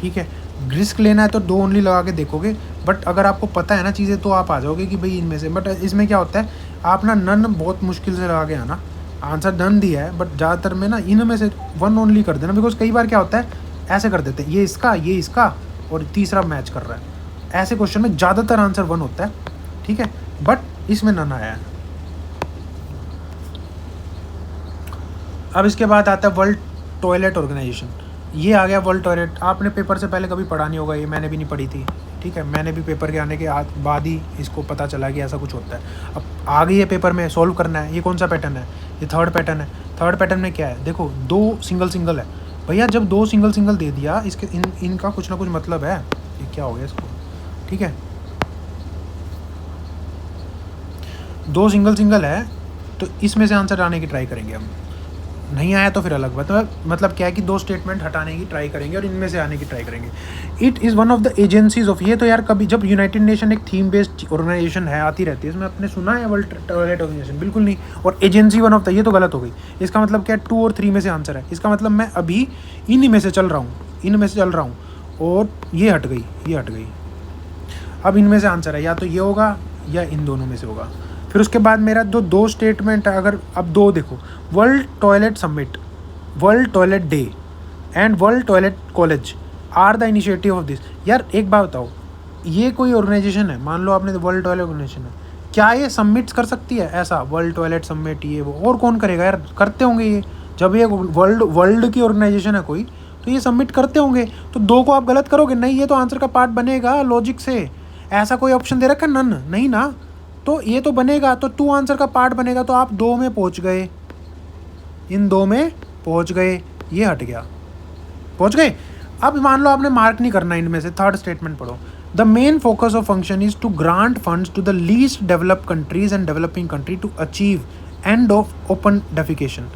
A: ठीक है। रिस्क लेना है तो दो ओनली लगा के देखोगे, बट अगर आपको पता है ना चीज़ें तो आप आ जाओगे कि भाई इनमें से। बट इसमें क्या होता है, आप ना नन बहुत मुश्किल से लगा के आना, आंसर नन दिया है, बट ज़्यादातर में ना इनमें से वन ओनली कर देना, बिकॉज कई बार क्या होता है ऐसे कर देते हैं, ये इसका और तीसरा मैच कर रहा है। ऐसे क्वेश्चन में ज़्यादातर आंसर वन होता है, ठीक है, बट इसमें नन आया है। अब इसके बाद आता है वर्ल्ड टॉयलेट ऑर्गेनाइजेशन। ये आ गया वर्ल्ड टॉयलेट, आपने पेपर से पहले कभी पढ़ा नहीं होगा, ये मैंने भी नहीं पढ़ी थी, ठीक है। मैंने भी पेपर के आने के बाद ही इसको पता चला कि ऐसा कुछ होता है। अब आ गई है पेपर में, सॉल्व करना है। ये कौन सा पैटर्न है, ये थर्ड पैटर्न है। थर्ड पैटर्न में क्या है, देखो दो सिंगल है भैया, जब दो सिंगल दे दिया, इसके इनका कुछ ना कुछ मतलब है। ये क्या हो गया इसको, ठीक है, दो सिंगल है, तो इसमें से आंसर आने की ट्राई करेंगे हम। नहीं आया तो फिर अलग बात। मतलब क्या है कि 2 स्टेटमेंट हटाने की ट्राई करेंगे और इनमें से आने की ट्राई करेंगे। It is one of the agencies of, ये तो यार कभी जब यूनाइटेड नेशन एक थीम बेस्ड ऑर्गेनाइजेशन है, आती रहती है, इसमें आपने सुना है वर्ल्ड टॉयलेट ऑर्गेनाइजेशन? बिल्कुल नहीं। और एजेंसी वन ऑफ द, ये तो गलत हो गई। इसका मतलब क्या है? 2 और 3 में से आंसर है। इसका मतलब मैं अभी इन्हीं में से चल रहा हूँ, इनमें से चल रहा हूँ, और ये हट गई, ये हट गई। अब इनमें से आंसर है, या तो ये होगा या इन दोनों में से होगा। फिर उसके बाद मेरा जो 2 स्टेटमेंट है, अगर अब 2 देखो, world toilet summit, world toilet day and world toilet college are the initiative of this. यार एक बात बताओ, ये कोई ऑर्गेनाइजेशन है, मान लो आपने वर्ल्ड टॉयलेट ऑर्गेनाइजेशन है, क्या ये सबमिट्स कर सकती है ऐसा वर्ल्ड टॉयलेट समिट ये वो? और कौन करेगा यार? करते होंगे ये, जब ये वर्ल्ड की ऑर्गेनाइजेशन है कोई, तो ये सबमिट करते होंगे। तो 2 को आप गलत करोगे? नहीं, ये तो आंसर का पार्ट बनेगा लॉजिक से। ऐसा कोई ऑप्शन दे रखा? नन नहीं ना, तो ये तो बनेगा, तो 2 आंसर का पार्ट बनेगा। तो आप 2 में पहुंच गए, इन 2 में पहुंच गए, ये हट गया, पहुंच गए। अब मान लो आपने मार्क नहीं करना इनमें से, 3rd स्टेटमेंट पढ़ो। The main focus of function is to grant funds to the least developed countries and developing country to achieve end of open defecation.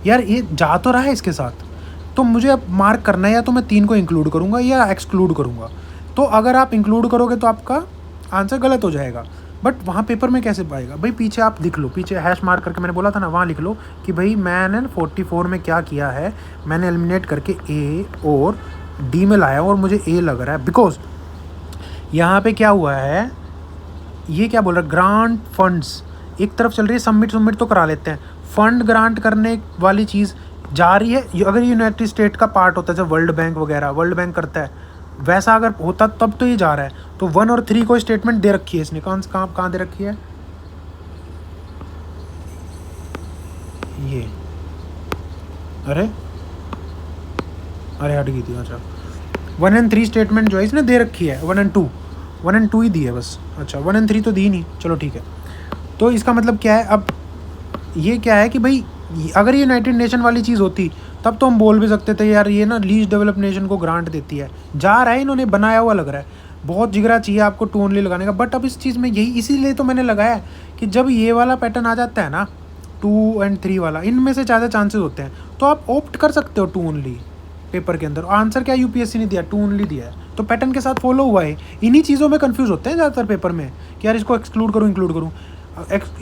A: यार ये जा तो रहा है इसके साथ, तो मुझे अब मार्क करना है, या तो मैं 3 को इंक्लूड करूँगा या एक्सक्लूड करूँगा। तो अगर आप इंक्लूड करोगे तो आपका आंसर गलत हो जाएगा, बट वहाँ पेपर में कैसे पाएगा भाई? पीछे आप लिख लो, पीछे हैश मार्क करके मैंने बोला था ना, वहाँ लिख लो कि भाई मैंने 44 में क्या किया है, मैंने एलिमिनेट करके ए और डी में लाया और मुझे ए लग रहा है। बिकॉज यहाँ पे क्या हुआ है, ये क्या बोल रहा है, ग्रांट फंड्स एक तरफ चल रही है, सबमिट तो करा लेते हैं। फंड ग्रांट करने वाली चीज़ जा रही है, अगर यूनाइटेड स्टेट का पार्ट होता है, जैसे वर्ल्ड बैंक वगैरह, वर्ल्ड बैंक करता है, वैसा अगर होता तब तो ये जा रहा है। तो 1 और 3 को स्टेटमेंट दे रखी है इसने, कहाँ दे रखी है ये? अरे हट गई थी। अच्छा 1 और 3 स्टेटमेंट जो है इसने दे रखी है, 1 और 2 ही दी है बस। अच्छा 1 और 3 तो दी नहीं, चलो ठीक है। तो इसका मतलब क्या है, अब ये क्या है कि भाई अगर ये यूनाइटेड नेशन वाली चीज़ होती तब तो हम बोल भी सकते थे यार ये ना लीस्ट डेवलप नेशन को ग्रांट देती है। जा रहा है, इन्होंने बनाया हुआ लग रहा है, बहुत जिगरा चाहिए आपको 2 ओनली लगाने का। बट अब इस चीज़ में यही, इसीलिए तो मैंने लगाया कि जब ये वाला पैटर्न आ जाता है ना, 2 और 3 वाला, इनमें से ज़्यादा चांसेस होते हैं, तो आप ऑप्ट कर सकते हो 2 ओनली पेपर के अंदर। आंसर क्या यूपीएससी ने दिया, 2 ओनली दिया है, तो पैटर्न के साथ फॉलो हुआ है। इन्हीं चीज़ों में कंफ्यूज होते हैं ज़्यादातर पेपर में कि यार इसको एक्सक्लूड करूँ, इंक्लूड करूँ।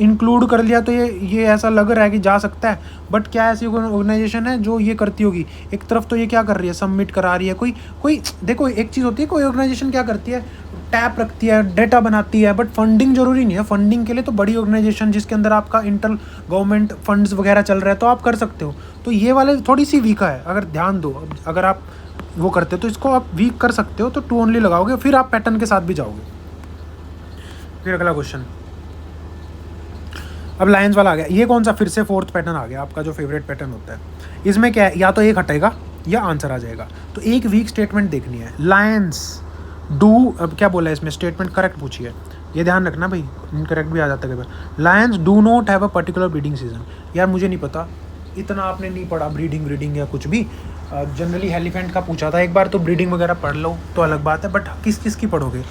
A: इंक्लूड कर लिया तो ये ऐसा लग रहा है कि जा सकता है, बट क्या ऐसी ऑर्गेनाइजेशन है जो ये करती होगी? एक तरफ तो ये क्या कर रही है, सबमिट करा रही है। कोई देखो, एक चीज़ होती है, कोई ऑर्गेनाइजेशन क्या करती है, टैप रखती है, डेटा बनाती है, बट फंडिंग जरूरी नहीं है। फंडिंग के लिए तो बड़ी ऑर्गेनाइजेशन जिसके अंदर आपका इंटर गवर्नमेंट फंड्स वगैरह चल रहा है तो आप कर सकते हो। तो ये वाले थोड़ी सी वीक है, अगर ध्यान दो, अगर आप वो करते हो तो इसको आप वीक कर सकते हो, तो 2 ओनली लगाओगे, फिर आप पैटर्न के साथ भी जाओगे। फिर अगला क्वेश्चन, अब लाइंस वाला आ गया। ये कौन सा, फिर से 4th पैटर्न आ गया आपका, जो फेवरेट पैटर्न होता है। इसमें क्या है, या तो एक हटेगा या आंसर आ जाएगा। तो एक वीक स्टेटमेंट देखनी है। लायंस डू, अब क्या बोला है इसमें, स्टेटमेंट करेक्ट पूछी है, ये ध्यान रखना भाई, इनकरेक्ट भी आ जाता है कई बार। Lions do not have a particular breeding season. यार मुझे नहीं पता, इतना आपने नहीं पढ़ा ब्रीडिंग या कुछ भी। जनरली एलिफेंट का पूछा था एक बार, तो ब्रीडिंग वगैरह पढ़ लो तो अलग बात है, बट किस किस की पढ़ोगे,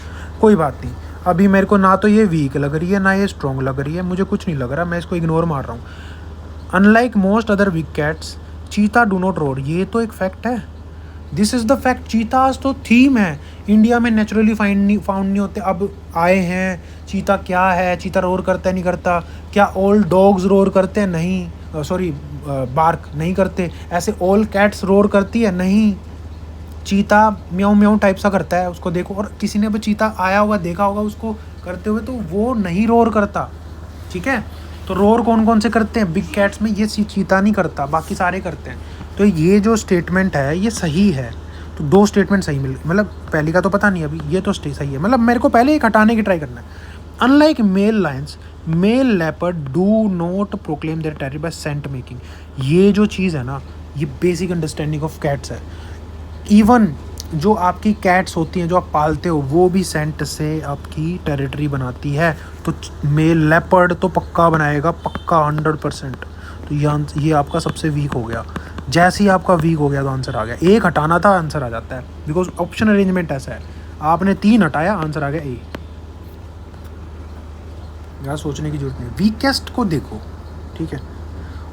A: कोई बात नहीं। अभी मेरे को ना तो ये वीक लग रही है ना ये स्ट्रॉन्ग लग रही है, मुझे कुछ नहीं लग रहा, मैं इसको इग्नोर मार रहा हूँ। Unlike most other weak cats cheetah do not roar, ये तो एक फैक्ट है, this is the fact. Cheetahs तो थीम है, इंडिया में नेचुरली फाउंड नहीं होते, अब आए हैं। चीता क्या है, चीता रोर करता है नहीं करता? क्या ऑल डॉग्स रोर करते हैं? नहीं, सॉरी बार्क नहीं करते। ऐसे ऑल कैट्स रोर करती है? नहीं। चीता म्याऊ म्याऊ टाइप सा करता है, उसको देखो, और किसी ने भी चीता आया होगा देखा होगा उसको करते हुए, तो वो नहीं रोर करता, ठीक है। तो रोर कौन कौन से करते हैं बिग कैट्स में, ये चीता नहीं करता, बाकी सारे करते हैं। तो ये जो स्टेटमेंट है ये सही है, तो 2 स्टेटमेंट सही मिल, मतलब पहली का तो पता नहीं अभी, ये तो सही है, मतलब मेरे को पहले एक हटाने की ट्राई करना है। Unlike male lions male leopard do not proclaim their territory by scent making. ये जो चीज़ है ना, ये बेसिक अंडरस्टैंडिंग ऑफ कैट्स है। इवन जो आपकी कैट्स होती हैं जो आप पालते हो, वो भी सेंट से आपकी टेरिटरी बनाती है। तो मेल लेपर्ड तो पक्का बनाएगा, पक्का 100%। तो ये आपका सबसे वीक हो गया। जैसे ही आपका वीक हो गया तो आंसर आ गया। एक हटाना था, आंसर आ जाता है, बिकॉज ऑप्शन अरेंजमेंट ऐसा है। आपने 3 हटाया, आंसर आ गया ए। यार सोचने की जरूरत नहीं, वीकेस्ट को देखो, ठीक है।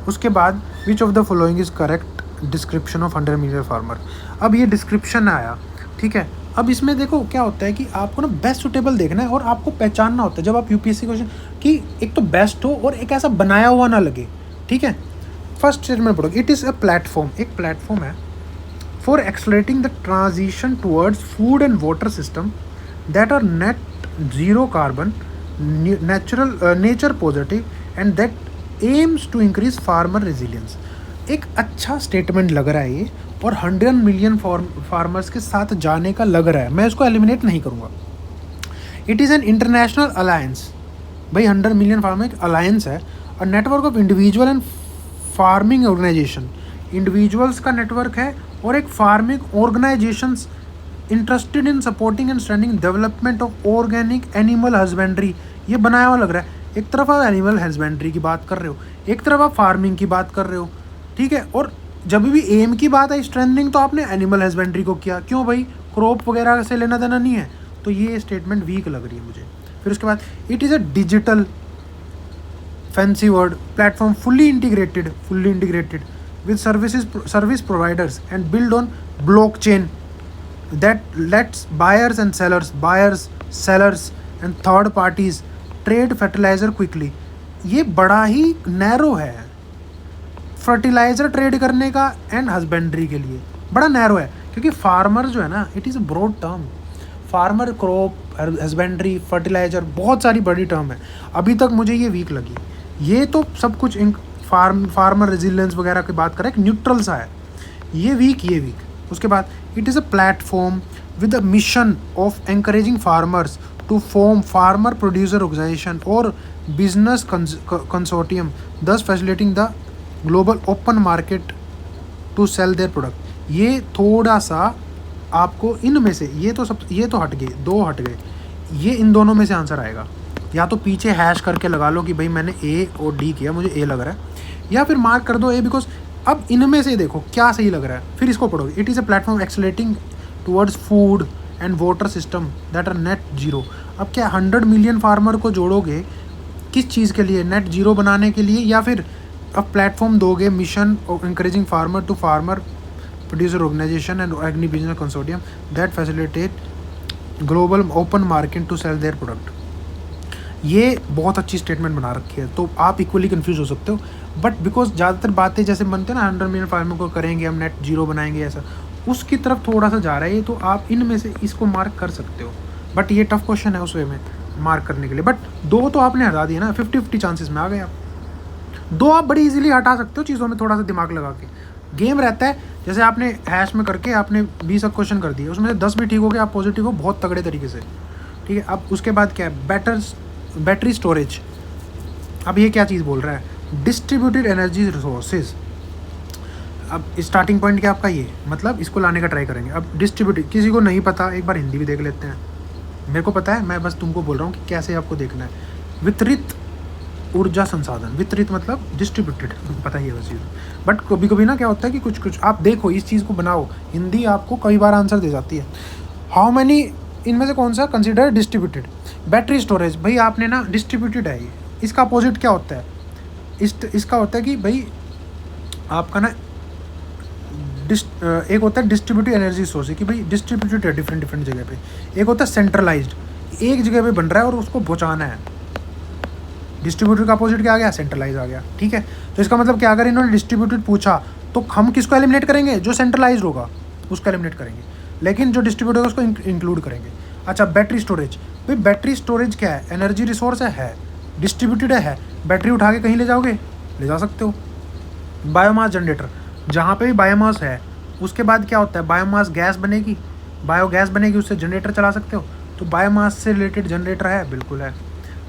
A: उसके बाद विच of the following is correct description of 100 million farmer. अब ये डिस्क्रिप्शन आया, ठीक है। अब इसमें देखो क्या होता है कि आपको ना बेस्ट सुटेबल देखना है और आपको पहचानना होता है जब आप यूपीएससी क्वेश्चन कि एक तो बेस्ट हो और एक ऐसा बनाया हुआ ना लगे, ठीक है। फर्स्ट स्टेटमेंट पढ़ो, इट इज़ अ प्लेटफॉर्म, एक प्लेटफॉर्म है for accelerating the transition towards food and water system that are net zero carbon, nature positive and that aims to increase farmer resilience. एक अच्छा स्टेटमेंट लग रहा है ये, और 100 मिलियन फार्मर्स के साथ जाने का लग रहा है। मैं इसको एलिमिनेट नहीं करूँगा। It is an international alliance, भाई 100 मिलियन फार्मर एक अलायंस है। और network of individual and farming organisation, individuals का नेटवर्क है और एक farming organisations interested in supporting and standing development of organic animal husbandry. ये बनाया हुआ लग रहा है। एक तरफ आप एनिमल हस्बेंड्री की बात कर रहे हो, एक तरफ आप फार्मिंग की बात कर रहे हो, ठीक है। और जब भी एम की बात आई स्ट्रेंथनिंग, तो आपने एनिमल हस्बेंड्री को किया, क्यों भाई, क्रॉप वगैरह से लेना देना नहीं है। तो ये स्टेटमेंट वीक लग रही है मुझे। फिर उसके बाद it is a digital, fancy word, platform fully integrated with service providers and build on blockchain that lets buyers, sellers and third parties trade fertilizer quickly। ये बड़ा ही नैरो है, फर्टिलाइज़र ट्रेड करने का एंड हस्बेंड्री के लिए बड़ा narrow है, क्योंकि फार्मर जो है ना, it is a broad term. Farmer, crop, husbandry, fertiliser, बहुत सारी बड़ी टर्म है। अभी तक मुझे ये वीक लगी। ये तो सब कुछ फार्मर रेजिलियंस वगैरह की बात करें, एक न्यूट्रल सा है। ये वीक। उसके बाद it is a platform with a mission of encouraging farmers to form farmer producer organisation और business consortium, thus facilitating the global open market to sell their product. ये थोड़ा सा आपको इनमें से ये तो हट गए, दो हट गए। ये इन दोनों में से आंसर आएगा। या तो पीछे हैश करके लगा लो कि भाई मैंने ए और डी किया, मुझे ए लग रहा है, या फिर मार्क कर दो ए, बिकॉज अब इनमें से देखो क्या सही लग रहा है। फिर इसको पढ़ो, it is a platform accelerating towards food and water system that are net zero. अब क्या 100 मिलियन फार्मर को जोड़ोगे किस चीज़ के लिए, नेट जीरो बनाने के लिए, या फिर अब प्लेटफॉर्म दोगे mission of encouraging farmer to farmer producer organisation and agri business consortium that facilitate global open market to sell their product. ये बहुत अच्छी स्टेटमेंट बना रखी है, तो आप इक्वली कंफ्यूज हो सकते हो। बट बिकॉज ज़्यादातर बातें जैसे बनते हैं ना, 100 मिलियन फार्मर को करेंगे हम, नेट जीरो बनाएंगे, ऐसा उसकी तरफ थोड़ा सा जा रहा है ये, तो आप इनमें से इसको मार्क कर सकते हो। बट ये टफ क्वेश्चन है उस वे में मार्क करने के लिए। बट दो तो आपने हटा दिया ना, 50-50 चांसेस में आ गए आप। दो आप बड़ी इजीली हटा सकते हो चीज़ों में थोड़ा सा दिमाग लगा के। गेम रहता है, जैसे आपने हैश में करके आपने 20 क्वेश्चन कर दिए, उसमें से 10 भी ठीक हो गए, आप पॉजिटिव हो बहुत तगड़े तरीके से, ठीक है। अब उसके बाद क्या है, बैटरी स्टोरेज। अब ये क्या चीज़ बोल रहा है, डिस्ट्रीब्यूटेड एनर्जी रिसोर्सेज। अब स्टार्टिंग पॉइंट क्या आपका, ये मतलब इसको लाने का ट्राई करेंगे। अब डिस्ट्रीब्यूटेड, किसी को नहीं पता एक बार हिंदी भी देख लेते हैं। मेरे को पता है, मैं बस तुमको बोल रहा हूँ कि कैसे आपको देखना है। वितरित ऊर्जा संसाधन, वितरित मतलब डिस्ट्रीब्यूटेड, पता ही है वैसे। बट कभी कभी ना क्या होता है कि कुछ आप देखो, इस चीज़ को बनाओ, हिंदी आपको कई बार आंसर दे जाती है। हाउ मैनी, इनमें से कौन सा कंसिडर डिस्ट्रीब्यूटेड। बैटरी स्टोरेज, भाई आपने ना डिस्ट्रीब्यूटेड है ये, इसका अपोजिट क्या होता है, इसका होता है कि भाई आपका ना एक होता है डिस्ट्रीब्यूटेड एनर्जी सोर्स, कि भाई डिस्ट्रीब्यूटेड है डिफरेंट जगह पे। एक होता है सेंट्रलाइज्ड, एक जगह पे बन रहा है और उसको पहुँचाना है। डिस्ट्रीब्यूटेड का अपोजिट क्या आ गया, सेंट्रलाइज आ गया, ठीक है। तो इसका मतलब क्या, अगर इन्होंने डिस्ट्रीब्यूटेड पूछा तो हम किसको एलिमिनेट करेंगे, जो सेंट्रलाइज होगा उसको एलिमिनेट करेंगे, लेकिन जो डिस्ट्रीब्यूटेड होगा उसको इंक्लूड करेंगे। अच्छा, बैटरी स्टोरेज, भाई बैटरी स्टोरेज क्या है, एनर्जी रिसोर्स है, डिस्ट्रीब्यूटेड है, बैटरी उठा के कहीं ले जाओगे, ले जा सकते हो। बायोमास जनरेटर, जहाँ पे भी बायोमास है, उसके बाद क्या होता है, बायोमास गैस बनेगी, बायोगैस बनेगी, उससे जनरेटर चला सकते हो। तो बायोमास से रिलेटेड जनरेटर है, बिल्कुल है।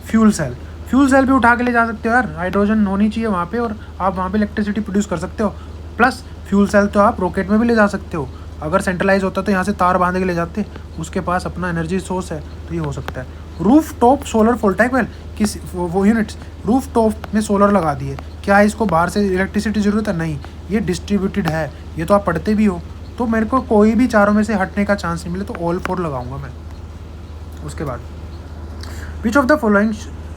A: फ्यूल सेल भी उठा के ले जा सकते हो यार, हाइड्रोजन होनी चाहिए वहाँ पे, और आप वहाँ पे इलेक्ट्रिसिटी प्रोड्यूस कर सकते हो। प्लस फ्यूल सेल तो आप रॉकेट में भी ले जा सकते हो। अगर सेंट्रलाइज होता तो यहाँ से तार बांध के ले जाते, उसके पास अपना एनर्जी सोर्स है, तो ये हो सकता है। Roof top solar voltaic well, किस वो यूनिट्स रूफ टॉप में सोलर लगा दिए, क्या इसको बाहर से इलेक्ट्रिसिटी ज़रूरत है, नहीं, ये डिस्ट्रीब्यूटेड है, ये तो आप पढ़ते भी हो। तो मेरे को कोई भी चारों में से हटने का चांस नहीं मिले, तो ऑल 4 लगाऊंगा मैं। उसके बाद विच of the following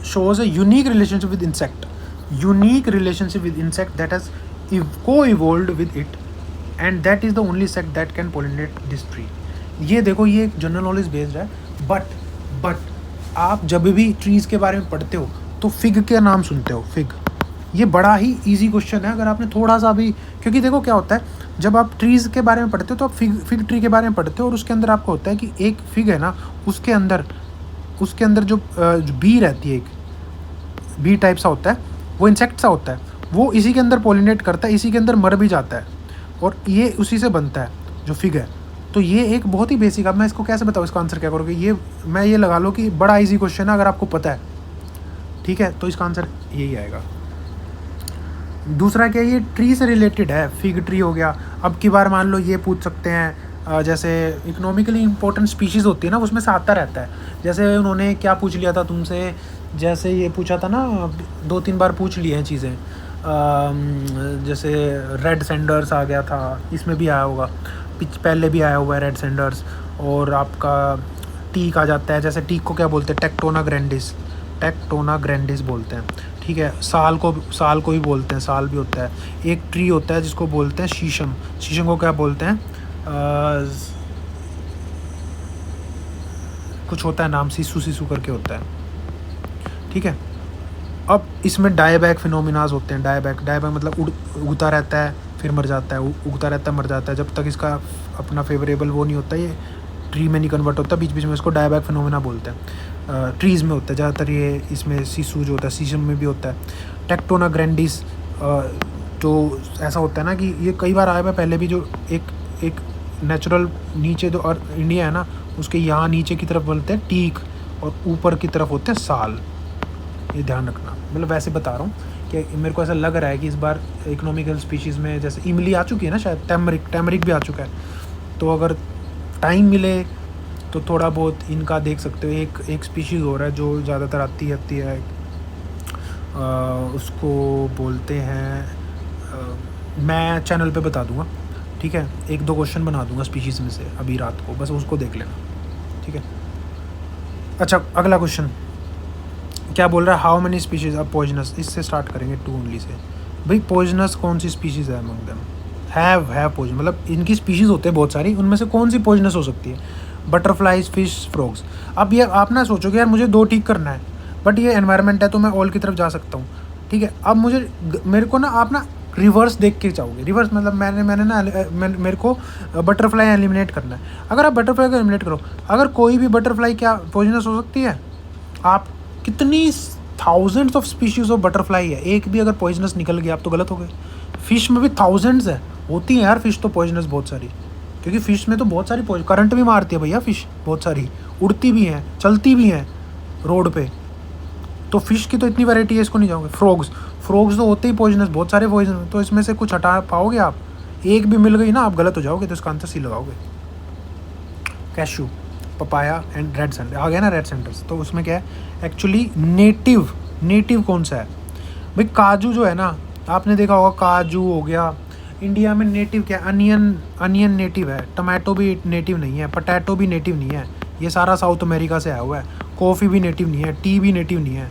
A: shows a unique relationship with insect। unique relationship with insect that has co-evolved with it, and that is the only insect that can pollinate this tree. ये देखो, ये एक जनरल नॉलेज बेस्ड है, but आप जब भी trees के बारे में पढ़ते हो तो फिग का नाम सुनते हो, फिग। ये बड़ा ही इजी क्वेश्चन है, अगर आपने थोड़ा सा भी, क्योंकि देखो क्या होता है, जब आप ट्रीज़ के बारे में पढ़ते हो तो आप फिग ट्री के बारे में पढ़ते हो, और उसके अंदर आपको होता है कि एक फिग है ना, उसके अंदर जो बी रहती है, एक बी टाइप सा होता है, वो इंसेक्ट सा होता है, वो इसी के अंदर पॉलिनेट करता है, इसी के अंदर मर भी जाता है, और ये उसी से बनता है जो फिग है। तो ये एक बहुत ही बेसिक, अब मैं इसको कैसे बताऊँ, इसका आंसर क्या करोगे, ये लगा लो कि बड़ा इजी क्वेश्चन है अगर आपको पता है, ठीक है, तो इसका आंसर यही आएगा। दूसरा क्या, ये ट्री से रिलेटेड है, फिग ट्री हो गया। अब की बार मान लो ये पूछ सकते हैं, जैसे इकोनॉमिकली इंपॉर्टेंट स्पीशीज़ होती है ना, उसमें से आता रहता है। जैसे उन्होंने क्या पूछ लिया था तुमसे, जैसे ये पूछा था ना, 2-3 बार पूछ लिए हैं चीज़ें, जैसे रेड सेंडर्स आ गया था, इसमें भी आया होगा, पहले भी आया हुआ है रेड सेंडर्स। और आपका टीक आ जाता है, जैसे टीक को क्या बोलते हैं, टेक्टोना ग्रैंडिस बोलते हैं, ठीक है। साल को भी बोलते हैं, साल भी होता है। एक ट्री होता है जिसको बोलते हैं शीशम को क्या बोलते हैं, कुछ होता है नाम, सीसू करके होता है, ठीक है। अब इसमें डायबैक फिनोमिनाज होते हैं। डायबैक मतलब उगता रहता है फिर मर जाता है, उगता रहता है मर जाता है, जब तक इसका अपना फेवरेबल वो नहीं होता, ये ट्री में नहीं कन्वर्ट होता, बीच बीच में इसको डायबैक फिनोमिना बोलते हैं। ट्रीज़ में होता है ज़्यादातर, ये इसमें सीसू जो होता है, शीशम में भी होता है। टेक्टोना ग्रैंडिस जो ऐसा होता है ना कि ये कई बार आया हुआ पहले भी, जो एक नेचुरल नीचे जो और इंडिया है ना, उसके यहाँ नीचे की तरफ बोलते हैं टीक, और ऊपर की तरफ होते हैं साल। ये ध्यान रखना, मतलब वैसे बता रहा हूँ कि मेरे को ऐसा लग रहा है कि इस बार इकोनॉमिकल स्पीशीज़ में जैसे इमली आ चुकी है ना, शायद टैमरिक भी आ चुका है, तो अगर टाइम मिले तो थोड़ा बहुत इनका देख सकते हो। एक स्पीशीज़ हो रहा है जो ज़्यादातर आती है, उसको बोलते हैं, मैं चैनल पे बता दूंगा, ठीक है, 1-2 क्वेश्चन बना दूंगा स्पीशीज़ में से अभी रात को, बस उसको देख लेना, ठीक है। अच्छा, अगला क्वेश्चन क्या बोल रहा है, how many species are poisonous, इससे स्टार्ट करेंगे 2 ओनली से। भाई पॉइजनस कौन सी स्पीशीज़ है अमंग देम, हैव पॉइजन, मतलब इनकी स्पीशीज़ होते हैं बहुत सारी, उनमें से कौन सी पॉइजनस हो सकती है, बटरफ्लाइज, फिश, फ्रॉग्स। अब ये आप ना सोचो कि यार मुझे 2 ठीक करना है, बट ये एनवायरनमेंट है तो मैं ऑल की तरफ जा सकता हूँ, ठीक है। अब मेरे को ना, आप ना रिवर्स देख के चाहोगे, रिवर्स मतलब मैंने ना मेरे को बटरफ्लाई एलिमिनेट करना है। अगर आप बटरफ्लाई को एलिमिनेट करो, अगर कोई भी बटरफ्लाई क्या पॉइजनस हो सकती है, आप कितनी thousands of species of butterfly है, एक भी अगर पॉइजनस निकल गया आप तो गलत हो गए। फिश में भी थाउजेंड्स है, होती हैं यार फिश तो पॉइजनस बहुत सारी, क्योंकि फ़िश में तो बहुत सारी करंट भी मारती है भैया फ़िश, बहुत सारी उड़ती भी हैं, चलती भी हैं रोड पे, तो फ़िश की तो इतनी वैरायटी है, इसको नहीं जाओगे। फ्रॉग्स तो होते ही पॉइजनस, बहुत सारे पॉइजन, तो इसमें से कुछ हटा पाओगे आप, एक भी मिल गई ना आप गलत हो जाओगे, तो इसका आंसर सी लगाओगे। Cashew, papaya and red sander आ गया ना, रेड सेंडर्स, तो उसमें क्या है एक्चुअली, नेटिव कौन सा है भाई, काजू जो है ना, आपने देखा होगा काजू हो गया, इंडिया में नेटिव क्या, अनियन नेटिव है, टमाटो भी नेटिव नहीं है, पोटैटो भी नेटिव नहीं है, ये सारा साउथ अमेरिका से आया हुआ है। कॉफ़ी भी नेटिव नहीं है, टी भी नेटिव नहीं है,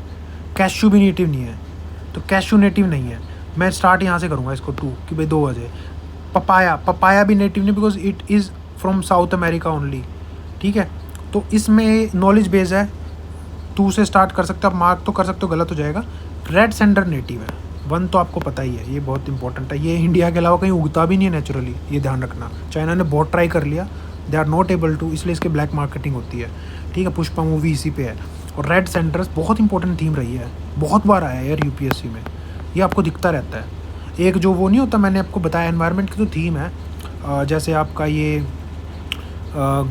A: कैशू भी नेटिव नहीं है, तो कैशू नेटिव नहीं है। मैं स्टार्ट यहाँ से करूँगा इसको 2 कि भाई 2 बजे। पपाया भी नेटिव नहीं, because it is from south America only, ठीक है। तो इसमें नॉलेज बेस है, 2 से स्टार्ट कर सकते हो आप, मार्क तो कर सकते हो, गलत हो जाएगा। रेड सेंडर नेटिव है, 1 तो आपको पता ही है, ये बहुत इंपॉर्टेंट है, ये इंडिया के अलावा कहीं उगता भी नहीं है नेचुरली, ये ध्यान रखना। चाइना ने बहुत ट्राई कर लिया, they are not able to, इसलिए इसके ब्लैक मार्केटिंग होती है, ठीक है। पुष्पा मूवी इसी पे है। और रेड सेंडर्स बहुत इंपॉर्टेंट थीम रही है, बहुत बार आया है यार यूपीएससी में, ये आपको दिखता रहता है। एक जो वो नहीं होता, मैंने आपको बताया एनवायरनमेंट की तो थीम है, जैसे आपका ये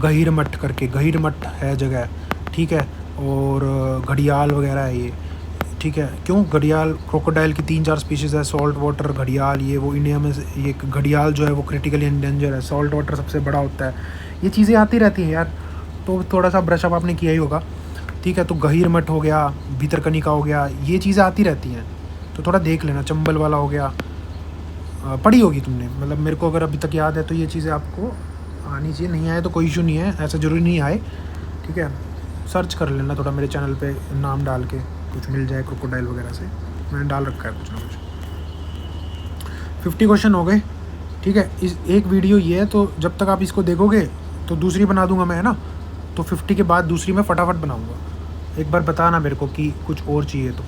A: गहीर मठ है जगह, ठीक है, और घड़ियाल वगैरह है ये, ठीक है। क्यों घड़ियाल, क्रोकोडाइल की 3-4 स्पीशीज़ है, सॉल्ट वाटर घड़ियाल, ये वो इंडिया में ये घड़ियाल जो है वो क्रिटिकली एंडेंजर है, सॉल्ट वाटर सबसे बड़ा होता है, ये चीज़ें आती रहती हैं यार, तो थोड़ा सा ब्रशअप आपने किया ही होगा, ठीक है। तो गहीर मठ हो गया, भीतरकनिका हो गया, ये चीज़ें आती रहती हैं, तो थोड़ा देख लेना। चंबल वाला हो गया, पढ़ी होगी तुमने, मतलब मेरे को अगर अभी तक याद है तो ये चीज़ें आपको आनी चाहिए, नहीं आए तो कोई इशू नहीं है, ऐसा ज़रूरी नहीं आए, ठीक है। सर्च कर लेना थोड़ा मेरे चैनल पे, नाम डाल के कुछ मिल जाए क्रोकोडाइल वगैरह से। मैंने डाल रखा है कुछ ना कुछ। 50 क्वेश्चन हो गए, ठीक है। इस एक वीडियो ये है, तो जब तक आप इसको देखोगे तो दूसरी बना दूंगा मैं, है ना। तो 50 के बाद दूसरी मैं फटाफट बनाऊंगा। एक बार बताना मेरे को कि कुछ और चाहिए तो।